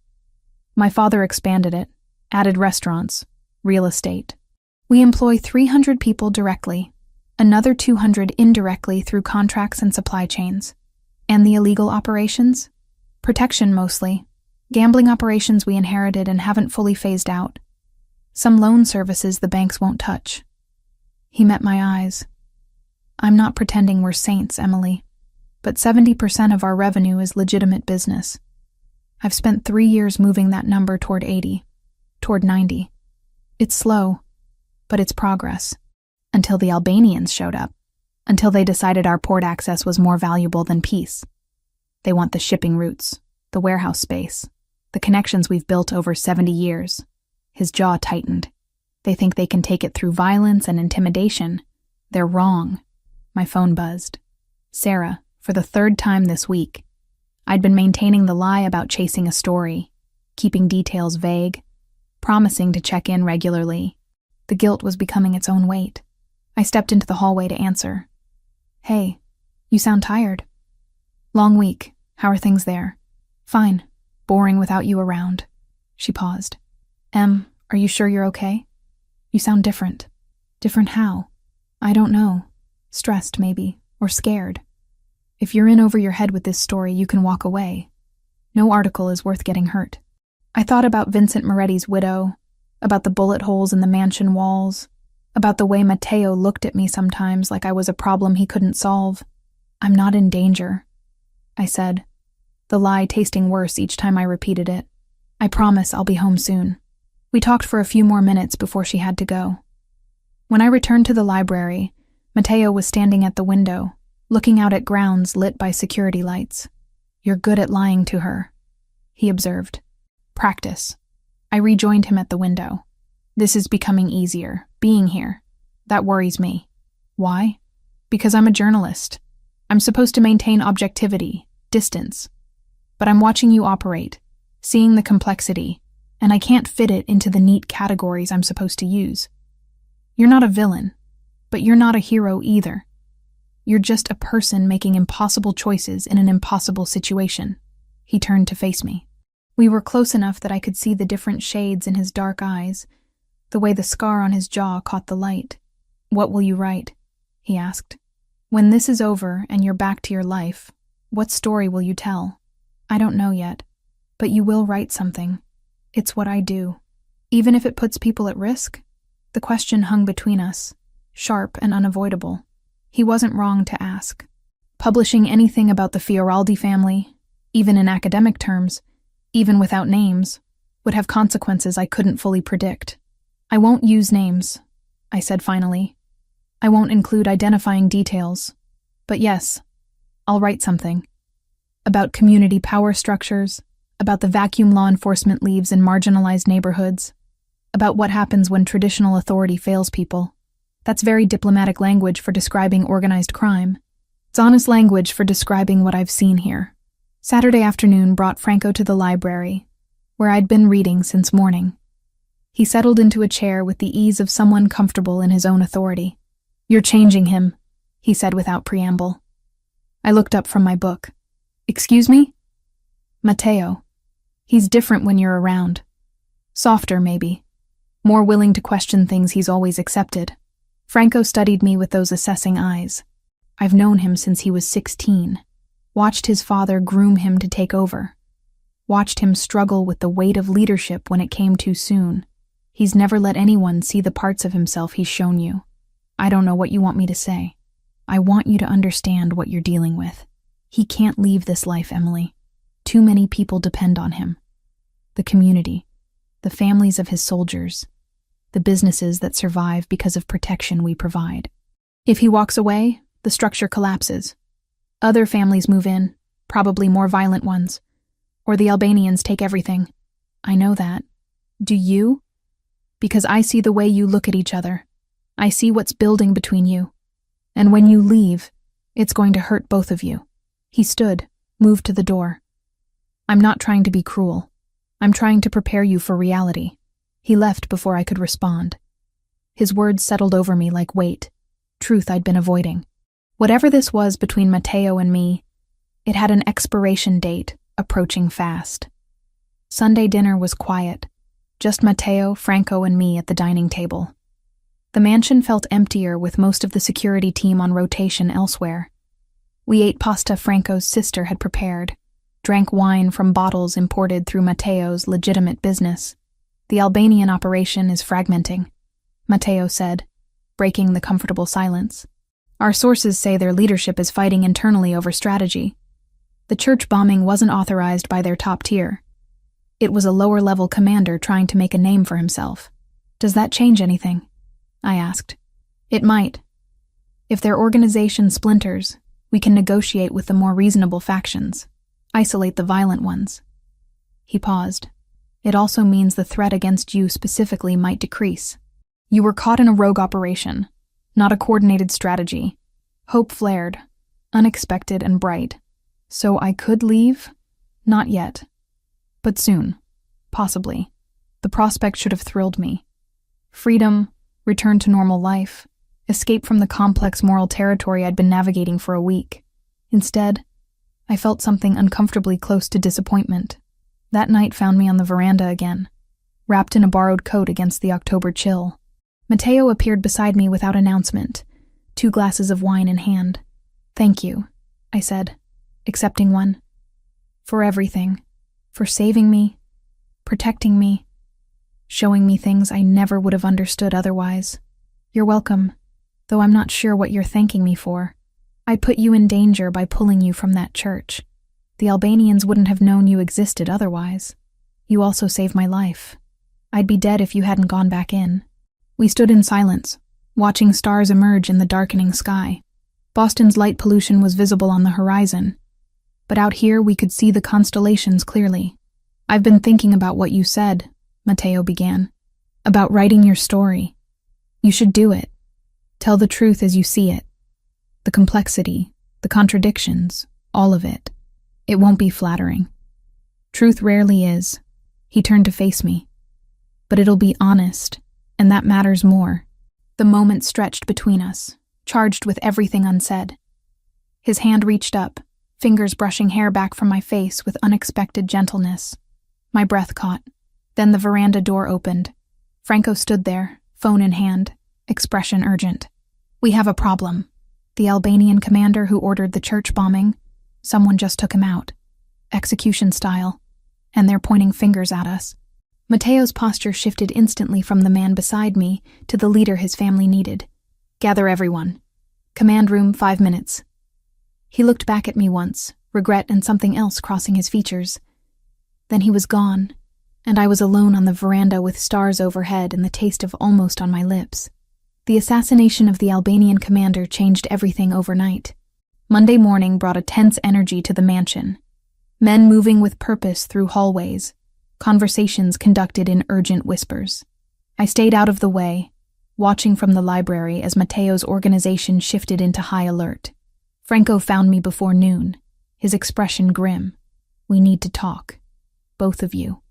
My father expanded it, added restaurants, real estate. We employ 300 people directly, another 200 indirectly through contracts and supply chains. And the illegal operations? Protection, mostly. Gambling operations we inherited and haven't fully phased out. Some loan services the banks won't touch. He met my eyes. I'm not pretending we're saints, Emily, but 70% of our revenue is legitimate business. I've spent 3 years moving that number toward 80, toward 90. It's slow, but it's progress. Until the Albanians showed up. Until they decided our port access was more valuable than peace. They want the shipping routes, the warehouse space, the connections we've built over 70 years. His jaw tightened. They think they can take it through violence and intimidation. They're wrong. My phone buzzed. Sarah, for the 3rd time this week. I'd been maintaining the lie about chasing a story, keeping details vague, promising to check in regularly. The guilt was becoming its own weight. I stepped into the hallway to answer. Hey, you sound tired. Long week. How are things there? Fine. Boring without you around. She paused. Em, are you sure you're okay? You sound different. Different how? I don't know. Stressed, maybe, or scared. If you're in over your head with this story, you can walk away. No article is worth getting hurt. I thought about Vincent Moretti's widow, about the bullet holes in the mansion walls, about the way Matteo looked at me sometimes like I was a problem he couldn't solve. I'm not in danger, I said, the lie tasting worse each time I repeated it. I promise I'll be home soon. We talked for a few more minutes before she had to go. When I returned to the library, Matteo was standing at the window, looking out at grounds lit by security lights. You're good at lying to her, he observed. Practice. I rejoined him at the window. This is becoming easier, being here. That worries me. Why? Because I'm a journalist. I'm supposed to maintain objectivity, distance. But I'm watching you operate, seeing the complexity, and I can't fit it into the neat categories I'm supposed to use. You're not a villain, but you're not a hero either. You're just a person making impossible choices in an impossible situation. He turned to face me. We were close enough that I could see the different shades in his dark eyes, the way the scar on his jaw caught the light. What will you write? He asked. When this is over and you're back to your life, what story will you tell? I don't know yet, but you will write something. It's what I do. Even if it puts people at risk? The question hung between us, sharp and unavoidable. He wasn't wrong to ask. Publishing anything about the Fioraldi family, even in academic terms, even without names, would have consequences I couldn't fully predict. I won't use names, I said finally. I won't include identifying details. But yes, I'll write something. About community power structures, about the vacuum law enforcement leaves in marginalized neighborhoods, about what happens when traditional authority fails people. That's very diplomatic language for describing organized crime. It's honest language for describing what I've seen here. Saturday afternoon brought Franco to the library, where I'd been reading since morning. He settled into a chair with the ease of someone comfortable in his own authority. You're changing him, he said without preamble. I looked up from my book. Excuse me? Matteo. He's different when you're around. Softer, maybe. More willing to question things he's always accepted. Franco studied me with those assessing eyes. I've known him since he was 16. Watched his father groom him to take over. Watched him struggle with the weight of leadership when it came too soon. He's never let anyone see the parts of himself he's shown you. I don't know what you want me to say. I want you to understand what you're dealing with. He can't leave this life, Emily. Too many people depend on him. The community, the families of his soldiers, the businesses that survive because of protection we provide. If he walks away, the structure collapses. Other families move in, probably more violent ones. Or the Albanians take everything. I know that. Do you? Because I see the way you look at each other. I see what's building between you. And when you leave, it's going to hurt both of you. He stood, moved to the door. I'm not trying to be cruel. I'm trying to prepare you for reality. He left before I could respond. His words settled over me like weight, truth I'd been avoiding. Whatever this was between Matteo and me, it had an expiration date, approaching fast. Sunday dinner was quiet, just Matteo, Franco, and me at the dining table. The mansion felt emptier with most of the security team on rotation elsewhere. We ate pasta Franco's sister had prepared, drank wine from bottles imported through Matteo's legitimate business. The Albanian operation is fragmenting, Matteo said, breaking the comfortable silence. Our sources say their leadership is fighting internally over strategy. The church bombing wasn't authorized by their top tier. It was a lower-level commander trying to make a name for himself. Does that change anything? I asked. It might. If their organization splinters, we can negotiate with the more reasonable factions, isolate the violent ones. He paused. It also means the threat against you specifically might decrease. You were caught in a rogue operation, not a coordinated strategy. Hope flared, unexpected and bright. So I could leave? Not yet. But soon. Possibly. The prospect should have thrilled me. Freedom, return to normal life, escape from the complex moral territory I'd been navigating for a week. Instead, I felt something uncomfortably close to disappointment. That night found me on the veranda again, wrapped in a borrowed coat against the October chill. Matteo appeared beside me without announcement, 2 glasses of wine in hand. Thank you, I said, accepting one. For everything. For saving me, protecting me, showing me things I never would have understood otherwise. You're welcome, though I'm not sure what you're thanking me for. I put you in danger by pulling you from that church. The Albanians wouldn't have known you existed otherwise. You also saved my life. I'd be dead if you hadn't gone back in. We stood in silence, watching stars emerge in the darkening sky. Boston's light pollution was visible on the horizon, but out here we could see the constellations clearly. I've been thinking about what you said, Matteo began, about writing your story. You should do it. Tell the truth as you see it. The complexity, the contradictions, all of it. It won't be flattering. Truth rarely is. He turned to face me. But it'll be honest, and that matters more. The moment stretched between us, charged with everything unsaid. His hand reached up, fingers brushing hair back from my face with unexpected gentleness. My breath caught. Then the veranda door opened. Franco stood there, phone in hand, expression urgent. We have a problem. The Albanian commander who ordered the church bombing, someone just took him out. Execution style. And they're pointing fingers at us. Matteo's posture shifted instantly from the man beside me to the leader his family needed. Gather everyone. Command room, 5 minutes. He looked back at me once, regret and something else crossing his features. Then he was gone, and I was alone on the veranda with stars overhead and the taste of almost on my lips. The assassination of the Albanian commander changed everything overnight. Monday morning brought a tense energy to the mansion. Men moving with purpose through hallways, conversations conducted in urgent whispers. I stayed out of the way, watching from the library as Matteo's organization shifted into high alert. Franco found me before noon, his expression grim. We need to talk. Both of you.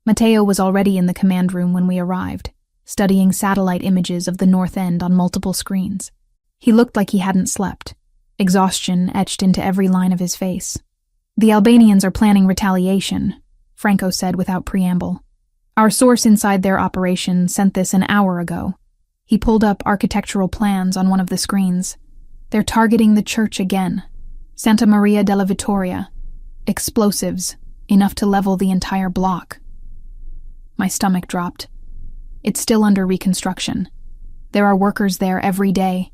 Matteo was already in the command room when we arrived, studying satellite images of the North End on multiple screens. He looked like he hadn't slept, exhaustion etched into every line of his face. The Albanians are planning retaliation, Franco said without preamble. Our source inside their operation sent this an hour ago. He pulled up architectural plans on one of the screens. They're targeting the church again. Santa Maria della Vittoria. Explosives, enough to level the entire block. My stomach dropped. It's still under reconstruction. There are workers there every day.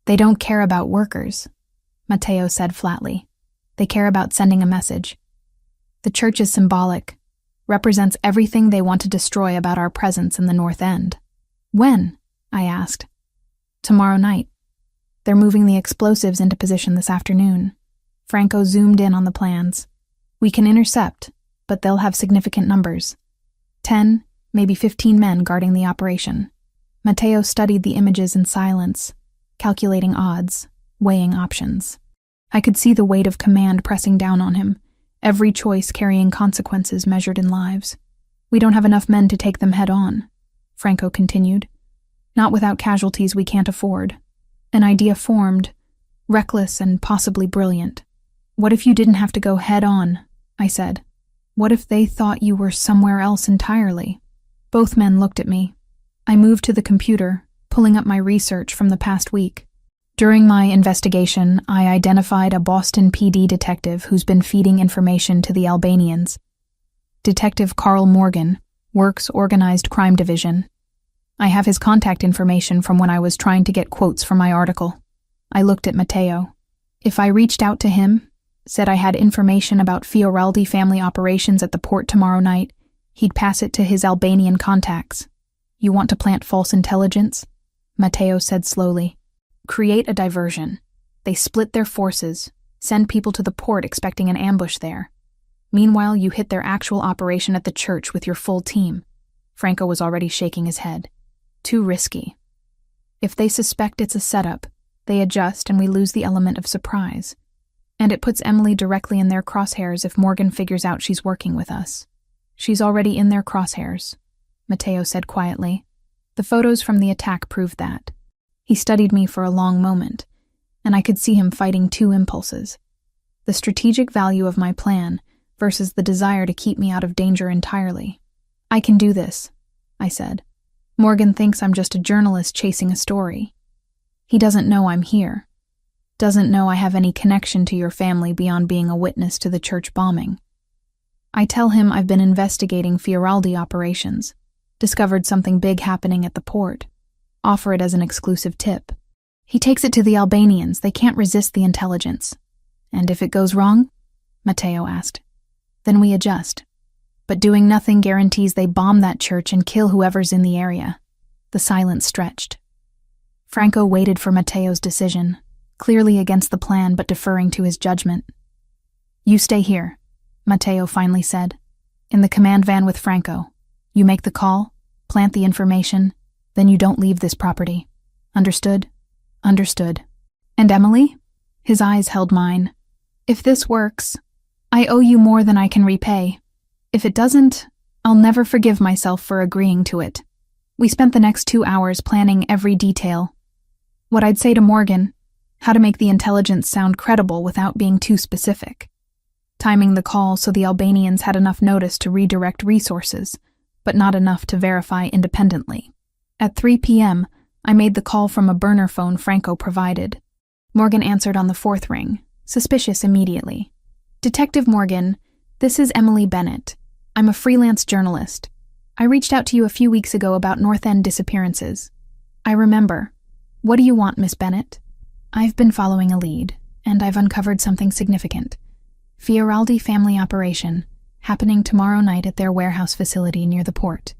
They don't care about workers, Matteo said flatly. They care about sending a message. The church is symbolic, represents everything they want to destroy about our presence in the North End. When? I asked. Tomorrow night. They're moving the explosives into position this afternoon. Franco zoomed in on the plans. We can intercept, but they'll have significant numbers. 10, maybe 15 men guarding the operation. Matteo studied the images in silence, calculating odds, weighing options. I could see the weight of command pressing down on him, every choice carrying consequences measured in lives. We don't have enough men to take them head on, Franco continued. Not without casualties we can't afford. An idea formed, reckless and possibly brilliant. What if you didn't have to go head on? I said. What if they thought you were somewhere else entirely? Both men looked at me. I moved to the computer, pulling up my research from the past week. During my investigation, I identified a Boston PD detective who's been feeding information to the Albanians. Detective Carl Morgan, works Organized Crime Division. I have his contact information from when I was trying to get quotes for my article. I looked at Matteo. If I reached out to him, said I had information about Fioraldi family operations at the port tomorrow night, he'd pass it to his Albanian contacts. You want to plant false intelligence? Matteo said slowly. Create a diversion. They split their forces, send people to the port expecting an ambush there. Meanwhile, you hit their actual operation at the church with your full team. Franco was already shaking his head. Too risky. If they suspect it's a setup, they adjust and we lose the element of surprise. And it puts Emily directly in their crosshairs if Morgan figures out she's working with us. She's already in their crosshairs, Matteo said quietly. The photos from the attack proved that. He studied me for a long moment, and I could see him fighting two impulses. The strategic value of my plan versus the desire to keep me out of danger entirely. I can do this, I said. Morgan thinks I'm just a journalist chasing a story. He doesn't know I'm here. Doesn't know I have any connection to your family beyond being a witness to the church bombing. I tell him I've been investigating Fioraldi operations, discovered something big happening at the port, offer it as an exclusive tip. He takes it to the Albanians. They can't resist the intelligence. And if it goes wrong? Matteo asked. Then we adjust. But doing nothing guarantees they bomb that church and kill whoever's in the area. The silence stretched. Franco waited for Matteo's decision, clearly against the plan but deferring to his judgment. You stay here, Matteo finally said. In the command van with Franco. You make the call, plant the information, then you don't leave this property. Understood? Understood. And Emily? His eyes held mine. If this works, I owe you more than I can repay. If it doesn't, I'll never forgive myself for agreeing to it. We spent the next 2 hours planning every detail. What I'd say to Morgan, how to make the intelligence sound credible without being too specific. Timing the call so the Albanians had enough notice to redirect resources, but not enough to verify independently. At 3 p.m., I made the call from a burner phone Franco provided. Morgan answered on the 4th ring, suspicious immediately. Detective Morgan, this is Emily Bennett. I'm a freelance journalist. I reached out to you a few weeks ago about North End disappearances. I remember. What do you want, Miss Bennett? I've been following a lead, and I've uncovered something significant. Fioraldi family operation, happening tomorrow night at their warehouse facility near the port.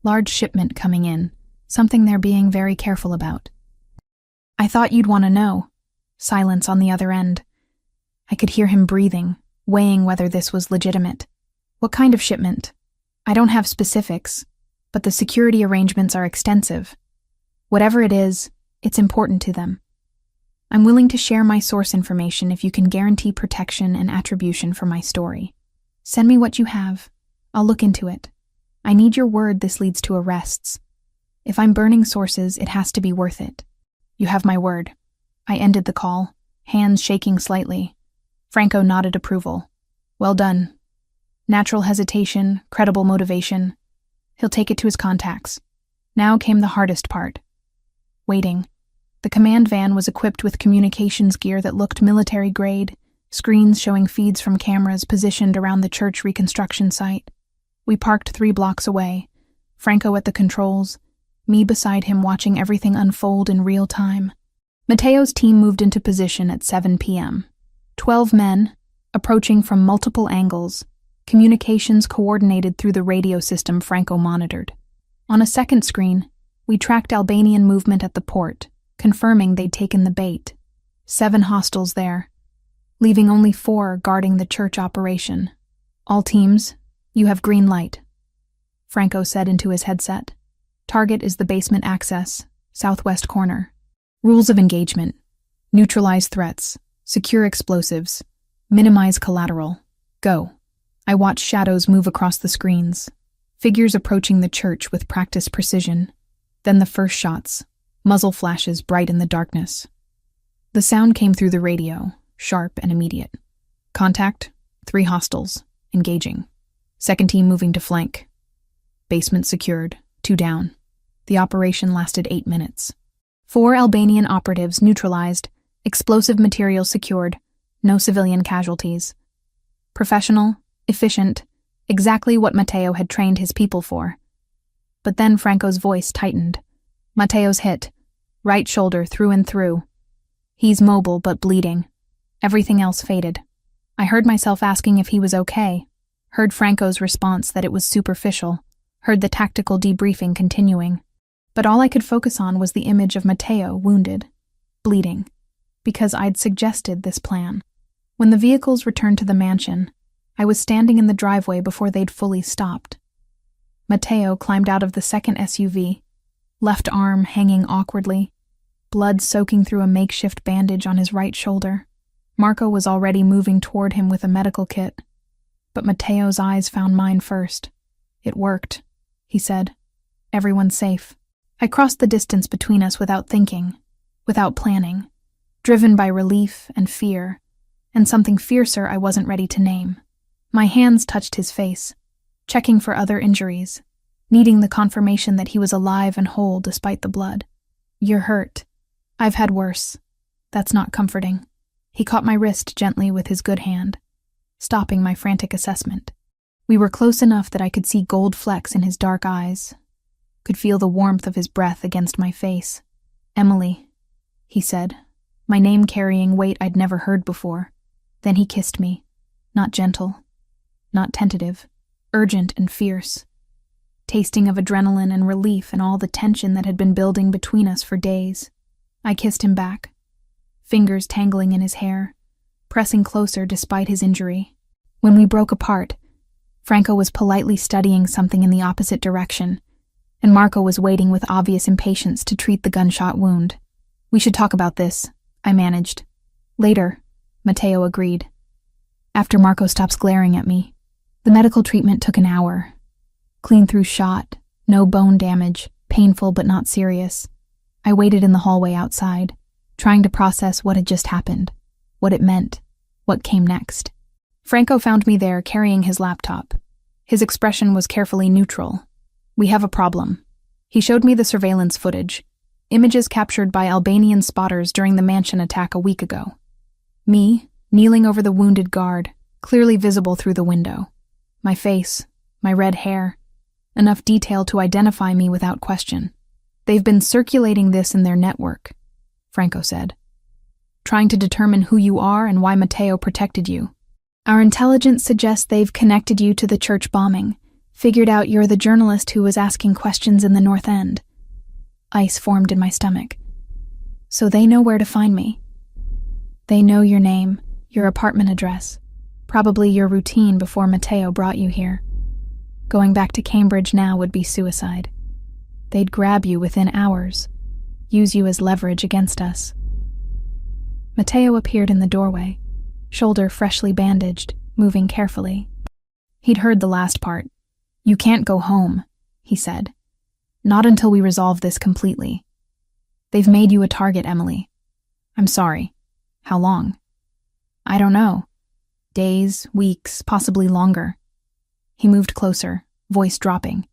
Large shipment coming in, something they're being very careful about. I thought you'd want to know. Silence on the other end. I could hear him breathing, weighing whether this was legitimate. What kind of shipment? I don't have specifics, but the security arrangements are extensive. Whatever it is, it's important to them. I'm willing to share my source information if you can guarantee protection and attribution for my story. Send me what you have. I'll look into it. I need your word this leads to arrests. If I'm burning sources, it has to be worth it. You have my word. I ended the call, hands shaking slightly. Franco nodded approval. Well done. Natural hesitation, credible motivation. He'll take it to his contacts. Now came the hardest part. Waiting. The command van was equipped with communications gear that looked military-grade, screens showing feeds from cameras positioned around the church reconstruction site. We parked 3 blocks away, Franco at the controls, me beside him watching everything unfold in real time. Matteo's team moved into position at 7 p.m. 12 men, approaching from multiple angles, communications coordinated through the radio system Franco monitored. On a second screen, we tracked Albanian movement at the port, confirming they'd taken the bait. 7 hostiles there, leaving only 4 guarding the church operation. All teams, you have green light, Franco said into his headset. Target is the basement access, southwest corner. Rules of engagement: neutralize threats, secure explosives, minimize collateral. Go. I watched shadows move across the screens, figures approaching the church with practiced precision. Then the first shots, muzzle flashes bright in the darkness. The sound came through the radio, sharp and immediate. Contact, 3 hostiles, engaging. Second team moving to flank. Basement secured, 2 down. The operation lasted 8 minutes. 4 Albanian operatives neutralized, explosive materials secured, no civilian casualties. Professional, efficient, exactly what Matteo had trained his people for. But then Franco's voice tightened. Matteo's hit, right shoulder through and through. He's mobile but bleeding. Everything else faded. I heard myself asking if he was okay, heard Franco's response that it was superficial, heard the tactical debriefing continuing. But all I could focus on was the image of Matteo wounded, bleeding, because I'd suggested this plan. When the vehicles returned to the mansion, I was standing in the driveway before they'd fully stopped. Matteo climbed out of the second SUV, left arm hanging awkwardly, blood soaking through a makeshift bandage on his right shoulder. Marco was already moving toward him with a medical kit, but Matteo's eyes found mine first. "It worked," he said. "Everyone's safe." I crossed the distance between us without thinking, without planning, driven by relief and fear, and something fiercer I wasn't ready to name. My hands touched his face, checking for other injuries, needing the confirmation that he was alive and whole despite the blood. "You're hurt. I've had worse. That's not comforting." He caught my wrist gently with his good hand, stopping my frantic assessment. We were close enough that I could see gold flecks in his dark eyes, could feel the warmth of his breath against my face. "Emily," he said, my name carrying weight I'd never heard before. Then he kissed me, not gentle, not tentative, urgent and fierce, tasting of adrenaline and relief and all the tension that had been building between us for days. I kissed him back, fingers tangling in his hair, pressing closer despite his injury. When we broke apart, Franco was politely studying something in the opposite direction, and Marco was waiting with obvious impatience to treat the gunshot wound. "We should talk about this," I managed. "Later," Matteo agreed. After Marco stops glaring at me. The medical treatment took an hour. Clean through shot, no bone damage, painful but not serious. I waited in the hallway outside, trying to process what had just happened, what it meant, what came next. Franco found me there carrying his laptop. His expression was carefully neutral. "We have a problem." He showed me the surveillance footage, images captured by Albanian spotters during the mansion attack a week ago. Me, kneeling over the wounded guard, clearly visible through the window. My face, my red hair, enough detail to identify me without question. "They've been circulating this in their network," Franco said, "trying to determine who you are and why Matteo protected you. Our intelligence suggests they've connected you to the church bombing, figured out you're the journalist who was asking questions in the North End." Ice formed in my stomach. "So they know where to find me. They know your name, your apartment address, probably your routine before Matteo brought you here. Going back to Cambridge now would be suicide. They'd grab you within hours, use you as leverage against us." Matteo appeared in the doorway, shoulder freshly bandaged, moving carefully. He'd heard the last part. "You can't go home," he said. "Not until we resolve this completely. They've made you a target, Emily. I'm sorry. How long?" "I don't know. Days, weeks, possibly longer." He moved closer, voice dropping.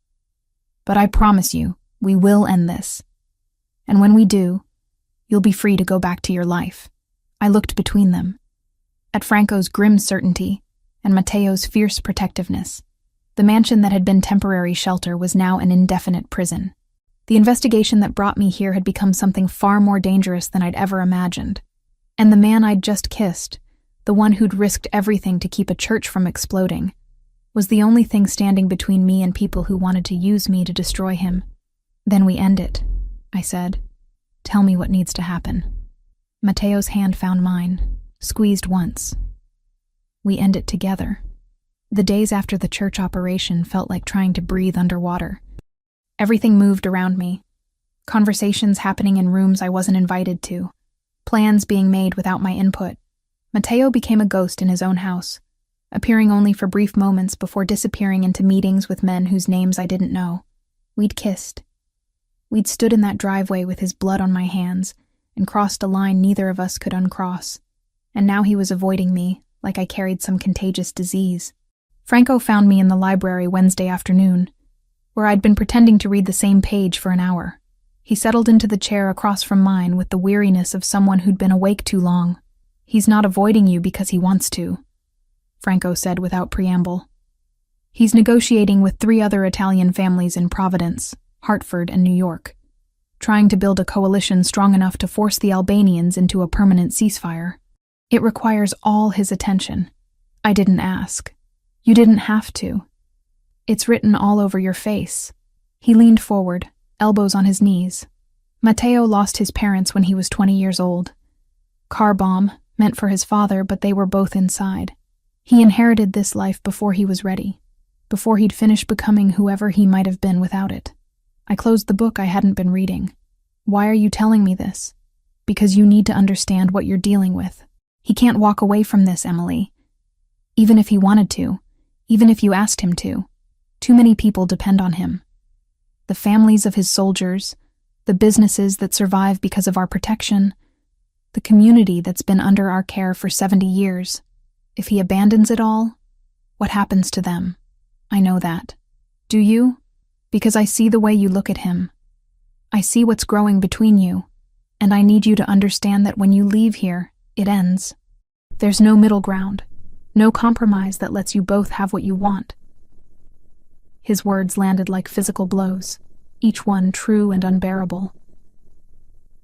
"But I promise you, we will end this. And when we do, you'll be free to go back to your life." I looked between them, at Franco's grim certainty and Matteo's fierce protectiveness. The mansion that had been temporary shelter was now an indefinite prison. The investigation that brought me here had become something far more dangerous than I'd ever imagined. And the man I'd just kissed, the one who'd risked everything to keep a church from exploding, was the only thing standing between me and people who wanted to use me to destroy him. "Then we end it," I said. "Tell me what needs to happen." Matteo's hand found mine, squeezed once. "We end it together." The days after the church operation felt like trying to breathe underwater. Everything moved around me. Conversations happening in rooms I wasn't invited to. Plans being made without my input. Matteo became a ghost in his own house, appearing only for brief moments before disappearing into meetings with men whose names I didn't know. We'd kissed. We'd stood in that driveway with his blood on my hands and crossed a line neither of us could uncross. And now he was avoiding me like I carried some contagious disease. Franco found me in the library Wednesday afternoon, where I'd been pretending to read the same page for an hour. He settled into the chair across from mine with the weariness of someone who'd been awake too long. "He's not avoiding you because he wants to," Franco said without preamble. "He's negotiating with 3 other Italian families in Providence, Hartford, and New York, trying to build a coalition strong enough to force the Albanians into a permanent ceasefire. It requires all his attention. I didn't ask. You didn't have to. It's written all over your face." He leaned forward, elbows on his knees. "Matteo lost his parents when he was 20 years old. Car bomb, meant for his father, but they were both inside. He inherited this life before he was ready, before he'd finished becoming whoever he might have been without it. I closed the book I hadn't been reading. Why are you telling me this? Because you need to understand what you're dealing with. He can't walk away from this, Emily. Even if he wanted to, even if you asked him to. Too many people depend on him. The families of his soldiers, the businesses that survive because of our protection, the community that's been under our care for 70 years. If he abandons it all, what happens to them? I know that. Do you? Because I see the way you look at him. I see what's growing between you, and I need you to understand that when you leave here, it ends. There's no middle ground, no compromise that lets you both have what you want." His words landed like physical blows, each one true and unbearable.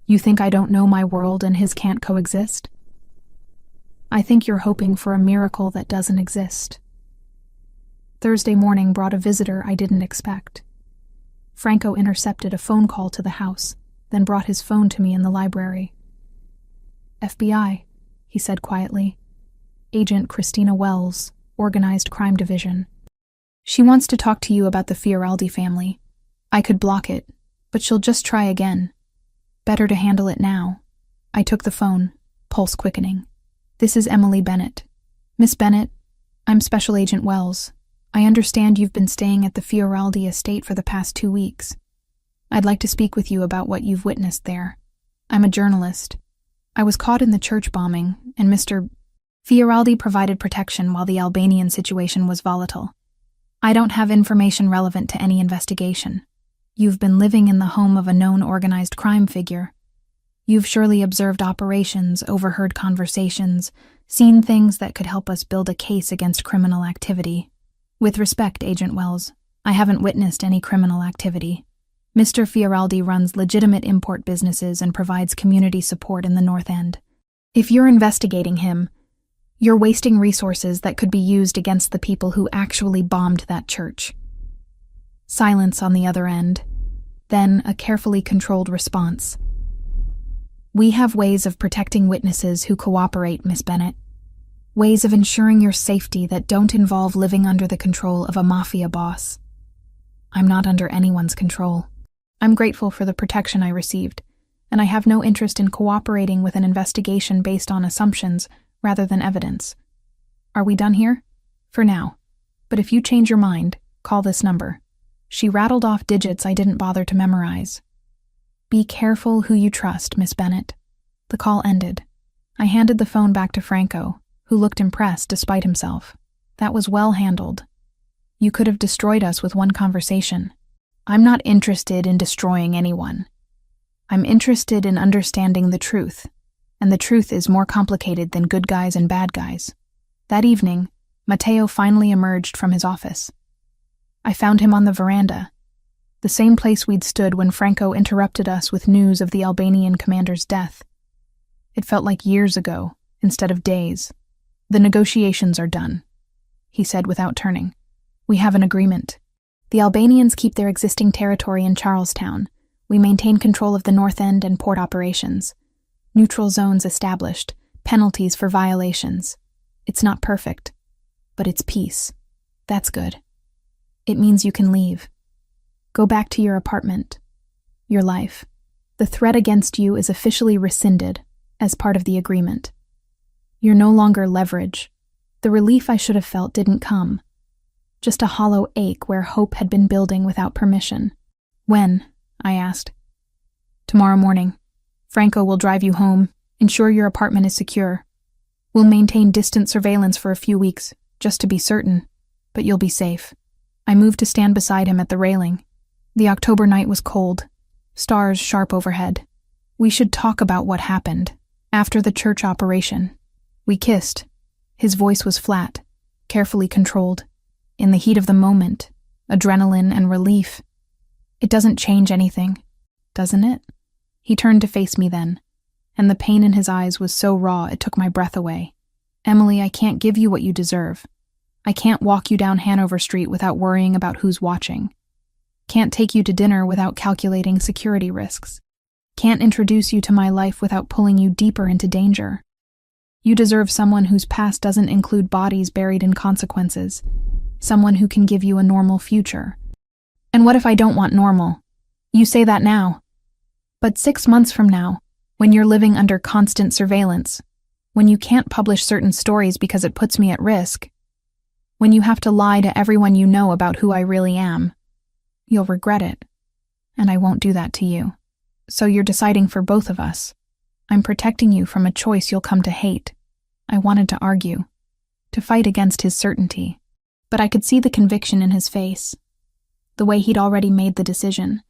"You think I don't know my world and his can't coexist? I think you're hoping for a miracle that doesn't exist." Thursday morning brought a visitor I didn't expect. Franco intercepted a phone call to the house, then brought his phone to me in the library. "FBI," he said quietly. "Agent Christina Wells, Organized Crime Division. She wants to talk to you about the Fioraldi family. I could block it, but she'll just try again. Better to handle it now." I took the phone, pulse quickening. "This is Emily Bennett. Miss Bennett, I'm Special Agent Wells. I understand you've been staying at the Fioraldi estate for the past 2 weeks. I'd like to speak with you about what you've witnessed there. I'm a journalist. I was caught in the church bombing, and Mr. Fioraldi provided protection while the Albanian situation was volatile. I don't have information relevant to any investigation. You've been living in the home of a known organized crime figure. You've surely observed operations, overheard conversations, seen things that could help us build a case against criminal activity. With respect, Agent Wells, I haven't witnessed any criminal activity. Mr. Fioraldi runs legitimate import businesses and provides community support in the North End. If you're investigating him, you're wasting resources that could be used against the people who actually bombed that church." Silence on the other end, then a carefully controlled response. "We have ways of protecting witnesses who cooperate, Miss Bennett. Ways of ensuring your safety that don't involve living under the control of a mafia boss. I'm not under anyone's control. I'm grateful for the protection I received, and I have no interest in cooperating with an investigation based on assumptions rather than evidence. Are we done here? For now. But if you change your mind, call this number." She rattled off digits I didn't bother to memorize. "Be careful who you trust, Miss Bennett." The call ended. I handed the phone back to Franco, who looked impressed despite himself. "That was well handled. You could have destroyed us with one conversation." "I'm not interested in destroying anyone. I'm interested in understanding the truth, and the truth is more complicated than good guys and bad guys." That evening, Matteo finally emerged from his office. I found him on the veranda, the same place we'd stood when Franco interrupted us with news of the Albanian commander's death. It felt like years ago, instead of days. "The negotiations are done," he said without turning. "We have an agreement. The Albanians keep their existing territory in Charlestown. We maintain control of the North End and port operations. Neutral zones established, penalties for violations. It's not perfect, but it's peace. That's good. It means you can leave. Go back to your apartment, your life. The threat against you is officially rescinded as part of the agreement. You're no longer leverage. The relief I should have felt didn't come. Just a hollow ache where hope had been building without permission." "When?" I asked. "Tomorrow morning. Franco will drive you home, ensure your apartment is secure. We'll maintain distant surveillance for a few weeks, just to be certain, but you'll be safe." I moved to stand beside him at the railing. The October night was cold, stars sharp overhead. We should talk about what happened after the church operation. We kissed. His voice was flat, carefully controlled. In the heat of the moment, adrenaline and relief. It doesn't change anything, doesn't it? He turned to face me then, and the pain in his eyes was so raw it took my breath away. Emily, I can't give you what you deserve. I can't walk you down Hanover Street without worrying about who's watching. Can't take you to dinner without calculating security risks. Can't introduce you to my life without pulling you deeper into danger. You deserve someone whose past doesn't include bodies buried in consequences. Someone who can give you a normal future. And what if I don't want normal? You say that now. But 6 months from now, when you're living under constant surveillance, when you can't publish certain stories because it puts me at risk, when you have to lie to everyone you know about who I really am, you'll regret it. And I won't do that to you. So you're deciding for both of us. I'm protecting you from a choice you'll come to hate. I wanted to argue, to fight against his certainty. But I could see the conviction in his face, the way he'd already made the decision,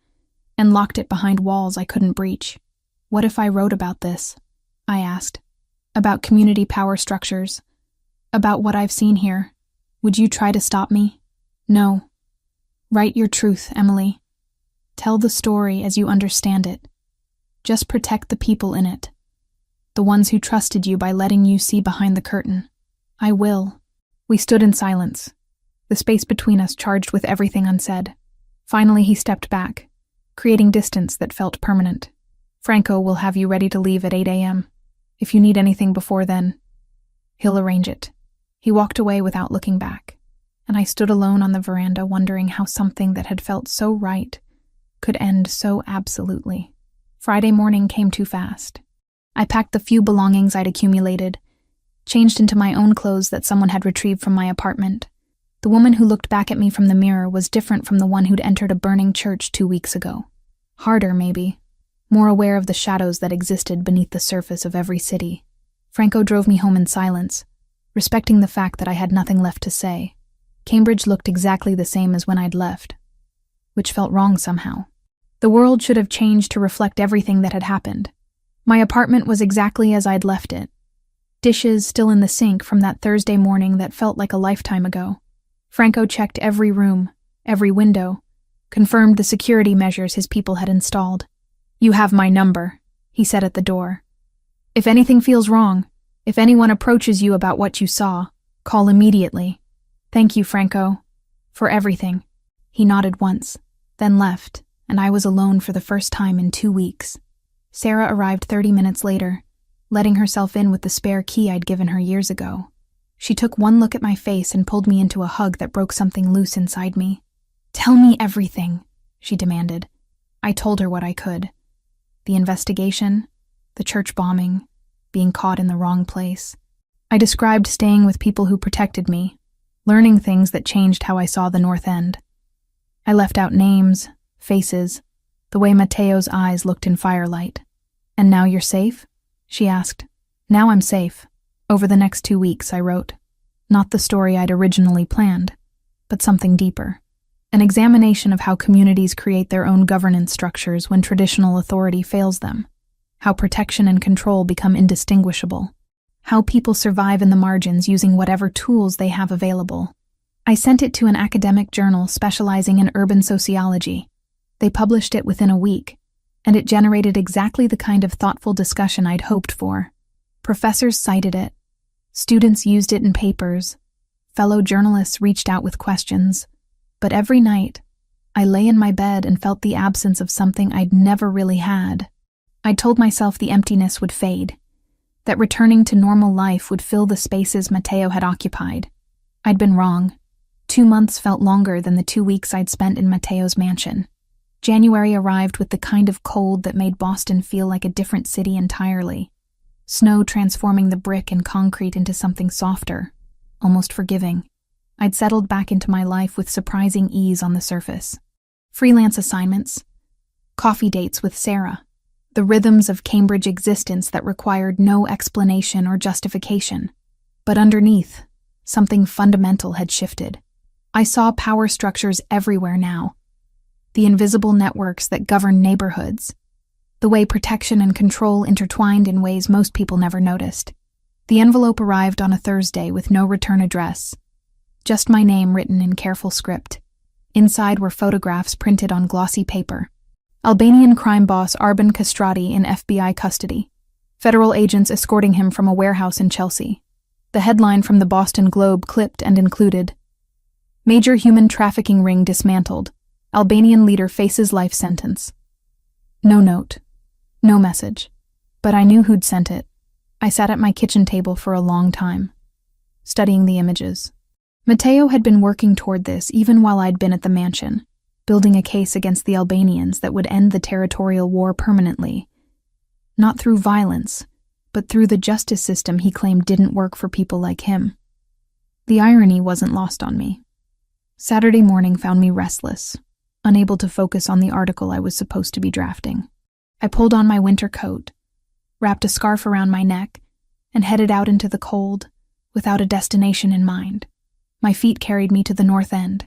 and locked it behind walls I couldn't breach. What if I wrote about this? I asked. About community power structures. About what I've seen here. Would you try to stop me? No. Write your truth, Emily. Tell the story as you understand it. Just protect the people in it. The ones who trusted you by letting you see behind the curtain. I will. We stood in silence, the space between us charged with everything unsaid. Finally, he stepped back, creating distance that felt permanent. Franco will have you ready to leave at 8 a.m. If you need anything before then, he'll arrange it. He walked away without looking back, and I stood alone on the veranda wondering how something that had felt so right could end so absolutely. Friday morning came too fast. I packed the few belongings I'd accumulated, changed into my own clothes that someone had retrieved from my apartment. The woman who looked back at me from the mirror was different from the one who'd entered a burning church 2 weeks ago. Harder, maybe. More aware of the shadows that existed beneath the surface of every city. Franco drove me home in silence, respecting the fact that I had nothing left to say. Cambridge looked exactly the same as when I'd left, which felt wrong somehow. The world should have changed to reflect everything that had happened. My apartment was exactly as I'd left it. Dishes still in the sink from that Thursday morning that felt like a lifetime ago. Franco checked every room, every window, confirmed the security measures his people had installed. You have my number, he said at the door. If anything feels wrong, if anyone approaches you about what you saw, call immediately. Thank you, Franco, for everything. He nodded once, then left, and I was alone for the first time in 2 weeks. Sarah arrived 30 minutes later, letting herself in with the spare key I'd given her years ago. She took one look at my face and pulled me into a hug that broke something loose inside me. Tell me everything, she demanded. I told her what I could. The investigation, the church bombing, being caught in the wrong place. I described staying with people who protected me, learning things that changed how I saw the North End. I left out names, faces, the way Mateo's eyes looked in firelight. And now you're safe? She asked. Now I'm safe. Over the next 2 weeks, I wrote. Not the story I'd originally planned, but something deeper. An examination of how communities create their own governance structures when traditional authority fails them. How protection and control become indistinguishable. How people survive in the margins using whatever tools they have available. I sent it to an academic journal specializing in urban sociology. They published it within a week, and it generated exactly the kind of thoughtful discussion I'd hoped for. Professors cited it. Students used it in papers. Fellow journalists reached out with questions. But every night, I lay in my bed and felt the absence of something I'd never really had. I told myself the emptiness would fade, that returning to normal life would fill the spaces Mateo had occupied. I'd been wrong. 2 months felt longer than the 2 weeks I'd spent in Mateo's mansion. January arrived with the kind of cold that made Boston feel like a different city entirely. Snow transforming the brick and concrete into something softer, almost forgiving. I'd settled back into my life with surprising ease on the surface. Freelance assignments, coffee dates with Sarah, the rhythms of Cambridge existence that required no explanation or justification. But underneath, something fundamental had shifted. I saw power structures everywhere now. the invisible networks that govern neighborhoods, the way protection and control intertwined in ways most people never noticed. The envelope arrived on a Thursday with no return address, just my name written in careful script. Inside were photographs printed on glossy paper. Albanian crime boss Arben Kastrati in FBI custody. Federal agents escorting him from a warehouse in Chelsea. The headline from the Boston Globe clipped and included, "Major human trafficking ring dismantled. Albanian leader faces life sentence." No note. No message. But I knew who'd sent it. I sat at my kitchen table for a long time, studying the images. Matteo had been working toward this even while I'd been at the mansion, building a case against the Albanians that would end the territorial war permanently. Not through violence, but through the justice system he claimed didn't work for people like him. The irony wasn't lost on me. Saturday morning found me restless, unable to focus on the article I was supposed to be drafting. I pulled on my winter coat, wrapped a scarf around my neck, and headed out into the cold, without a destination in mind. My feet carried me to the North End.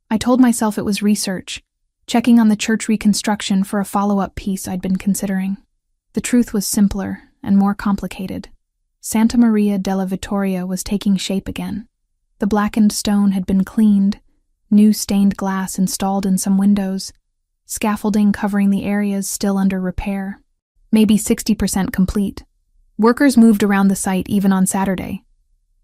I told myself it was research, checking on the church reconstruction for a follow-up piece I'd been considering. The truth was simpler and more complicated. Santa Maria della Vittoria was taking shape again. The blackened stone had been cleaned, new stained glass installed in some windows, scaffolding covering the areas still under repair, maybe 60% complete. Workers moved around the site even on Saturday,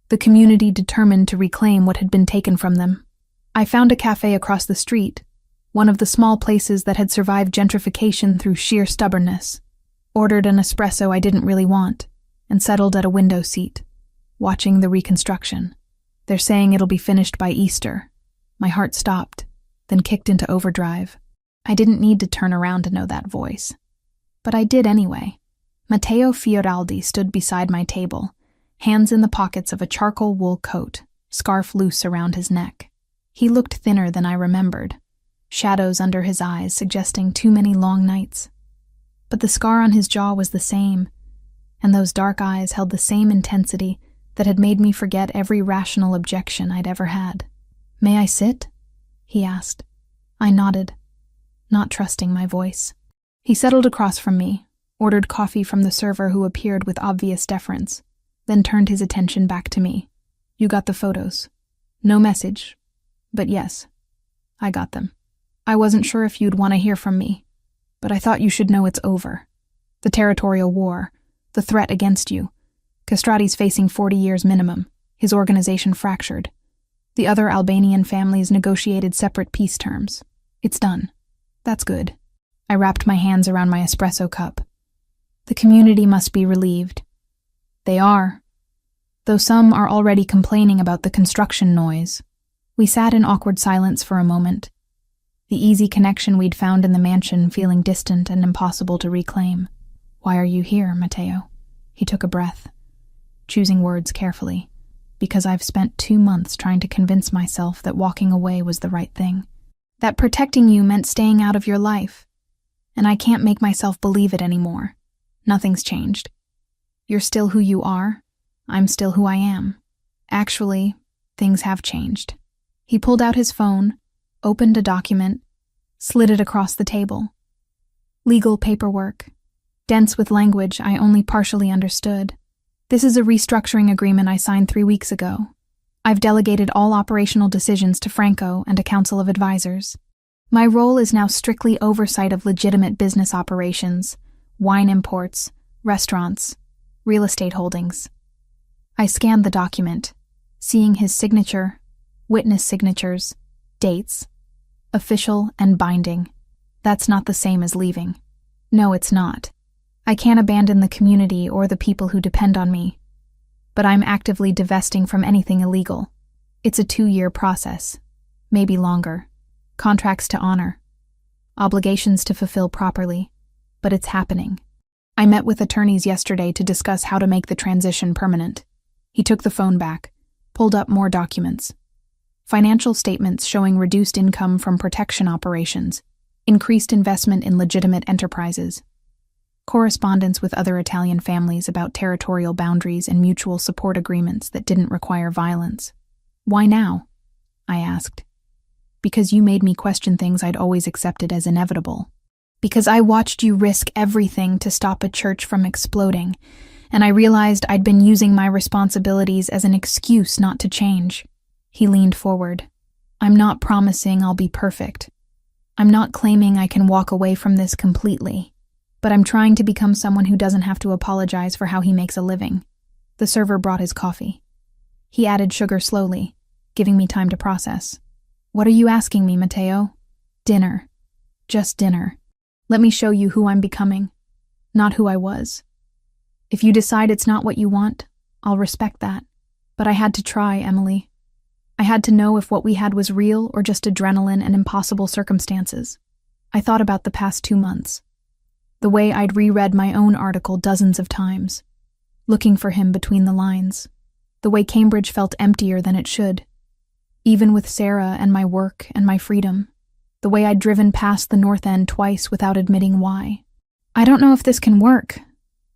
the community determined to reclaim what had been taken from them. I found a cafe across the street, one of the small places that had survived gentrification through sheer stubbornness, ordered an espresso I didn't really want, and settled at a window seat, watching the reconstruction. They're saying it'll be finished by Easter. My heart stopped, then kicked into overdrive. I didn't need to turn around to know that voice. But I did anyway. Matteo Fioraldi stood beside my table, hands in the pockets of a charcoal wool coat, scarf loose around his neck. He looked thinner than I remembered, shadows under his eyes suggesting too many long nights. But the scar on his jaw was the same, and those dark eyes held the same intensity that had made me forget every rational objection I'd ever had. "May I sit?" he asked. I nodded, not trusting my voice. He settled across from me, ordered coffee from the server who appeared with obvious deference, then turned his attention back to me. "You got the photos." "No message, but yes, I got them. I wasn't sure if you'd want to hear from me, but I thought you should know it's over. The territorial war, the threat against you. Kastrati's facing 40 years minimum, his organization fractured. The other Albanian families negotiated separate peace terms. It's done. That's good." I wrapped my hands around my espresso cup. The community must be relieved. They are, though some are already complaining about the construction noise. We sat in awkward silence for a moment, the easy connection we'd found in the mansion feeling distant and impossible to reclaim. "Why are you here, Matteo?" He took a breath, choosing words carefully. "Because I've spent 2 months trying to convince myself that walking away was the right thing. That protecting you meant staying out of your life. And I can't make myself believe it anymore. Nothing's changed. You're still who you are. I'm still who I am. Actually, things have changed." He pulled out his phone, opened a document, slid it across the table. Legal paperwork, dense with language I only partially understood. "This is a restructuring agreement I signed 3 weeks ago. I've delegated all operational decisions to Franco and a council of advisors. My role is now strictly oversight of legitimate business operations, wine imports, restaurants, real estate holdings." I scanned the document, seeing his signature, witness signatures, dates, official and binding. That's not the same as leaving. No, it's not. I can't abandon the community or the people who depend on me, but I'm actively divesting from anything illegal. It's a 2-year process, maybe longer. Contracts to honor, obligations to fulfill properly, but it's happening. I met with attorneys yesterday to discuss how to make the transition permanent. He took the phone back, pulled up more documents. Financial statements showing reduced income from protection operations, increased investment in legitimate enterprises, correspondence with other Italian families about territorial boundaries and mutual support agreements that didn't require violence. "Why now?" I asked. because you made me question things I'd always accepted as inevitable. Because I watched you risk everything to stop a church from exploding, and I realized I'd been using my responsibilities as an excuse not to change. He leaned forward. I'm not promising I'll be perfect. I'm not claiming I can walk away from this completely, but I'm trying to become someone who doesn't have to apologize for how he makes a living. The server brought his coffee. He added sugar slowly, giving me time to process. What are you asking me, Mateo? Dinner. Just dinner. Let me show you who I'm becoming, not who I was. If you decide it's not what you want, I'll respect that. But I had to try, Emily. I had to know if what we had was real or just adrenaline and impossible circumstances. I thought about the past 2 months. The way I'd reread my own article dozens of times, looking for him between the lines. The way Cambridge felt emptier than it should. Even with Sarah and my work and my freedom. The way I'd driven past the North End twice without admitting why. I don't know if this can work,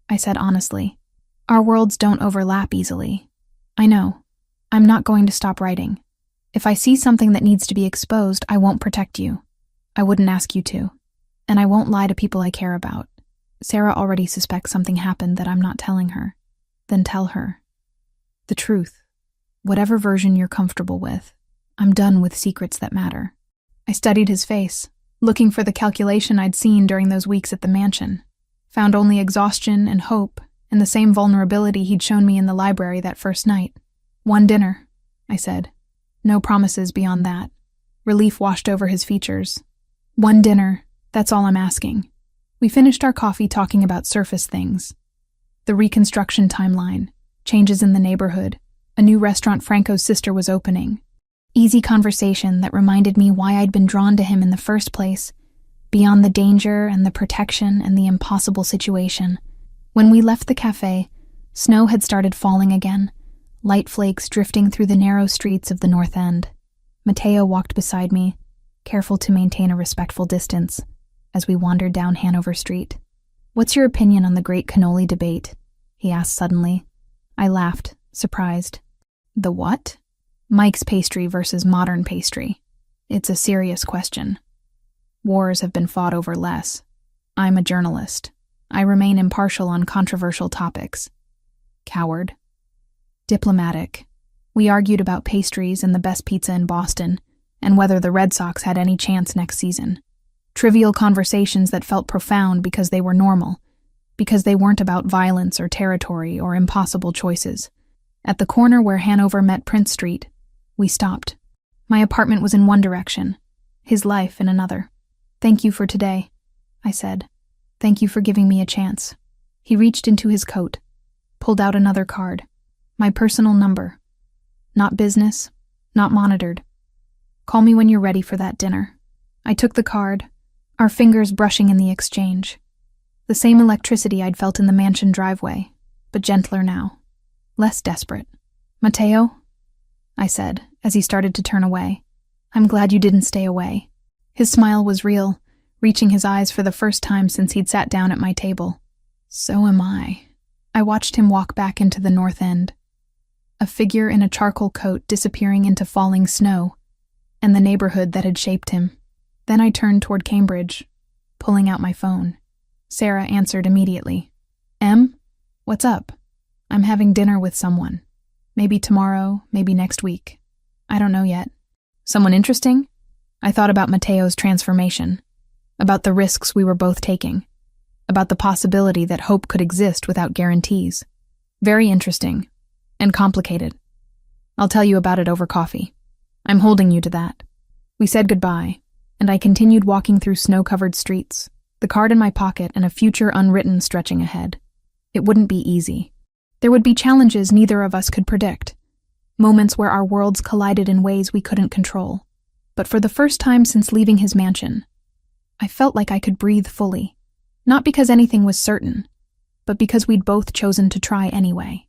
I said honestly. Our worlds don't overlap easily. I know. I'm not going to stop writing. If I see something that needs to be exposed, I won't protect you. I wouldn't ask you to. And I won't lie to people I care about. Sarah already suspects something happened that I'm not telling her. Then tell her. The truth. Whatever version you're comfortable with. I'm done with secrets that matter. I studied his face, looking for the calculation I'd seen during those weeks at the mansion. Found only exhaustion and hope, and the same vulnerability he'd shown me in the library that first night. 1 dinner, I said. No promises beyond that. Relief washed over his features. 1 dinner, that's all I'm asking. We finished our coffee talking about surface things. The reconstruction timeline, changes in the neighborhood, a new restaurant Franco's sister was opening. Easy conversation that reminded me why I'd been drawn to him in the first place, beyond the danger and the protection and the impossible situation. When we left the cafe, snow had started falling again, light flakes drifting through the narrow streets of the North End. Mateo walked beside me, careful to maintain a respectful distance, as we wandered down Hanover Street. What's your opinion on the great cannoli debate? He asked suddenly. I laughed, surprised. The what? Mike's pastry versus modern pastry. It's a serious question. Wars have been fought over less. I'm a journalist. I remain impartial on controversial topics. Coward. Diplomatic. We argued about pastries and the best pizza in Boston, and whether the Red Sox had any chance next season. Trivial conversations that felt profound because they were normal, because they weren't about violence or territory or impossible choices. At the corner where Hanover met Prince Street, we stopped. My apartment was in one direction, his life in another. Thank you for today, I said. Thank you for giving me a chance. He reached into his coat, pulled out another card. My personal number. Not business, not monitored. Call me when you're ready for that dinner. I took the card, our fingers brushing in the exchange. The same electricity I'd felt in the mansion driveway, but gentler now. Less desperate. Mateo? I said, as he started to turn away. I'm glad you didn't stay away. His smile was real, reaching his eyes for the first time since he'd sat down at my table. So am I. I watched him walk back into the North End. A figure in a charcoal coat disappearing into falling snow, and the neighborhood that had shaped him. Then I turned toward Cambridge, pulling out my phone. Sarah answered immediately. Em? What's up? I'm having dinner with someone. Maybe tomorrow, maybe next week. I don't know yet. Someone interesting? I thought about Mateo's transformation, about the risks we were both taking, about the possibility that hope could exist without guarantees. Very interesting, and complicated. I'll tell you about it over coffee. I'm holding you to that. We said goodbye, and I continued walking through snow-covered streets, the card in my pocket and a future unwritten stretching ahead. It wouldn't be easy. There would be challenges neither of us could predict, moments where our worlds collided in ways we couldn't control. But for the first time since leaving his mansion, I felt like I could breathe fully, not because anything was certain, but because we'd both chosen to try anyway.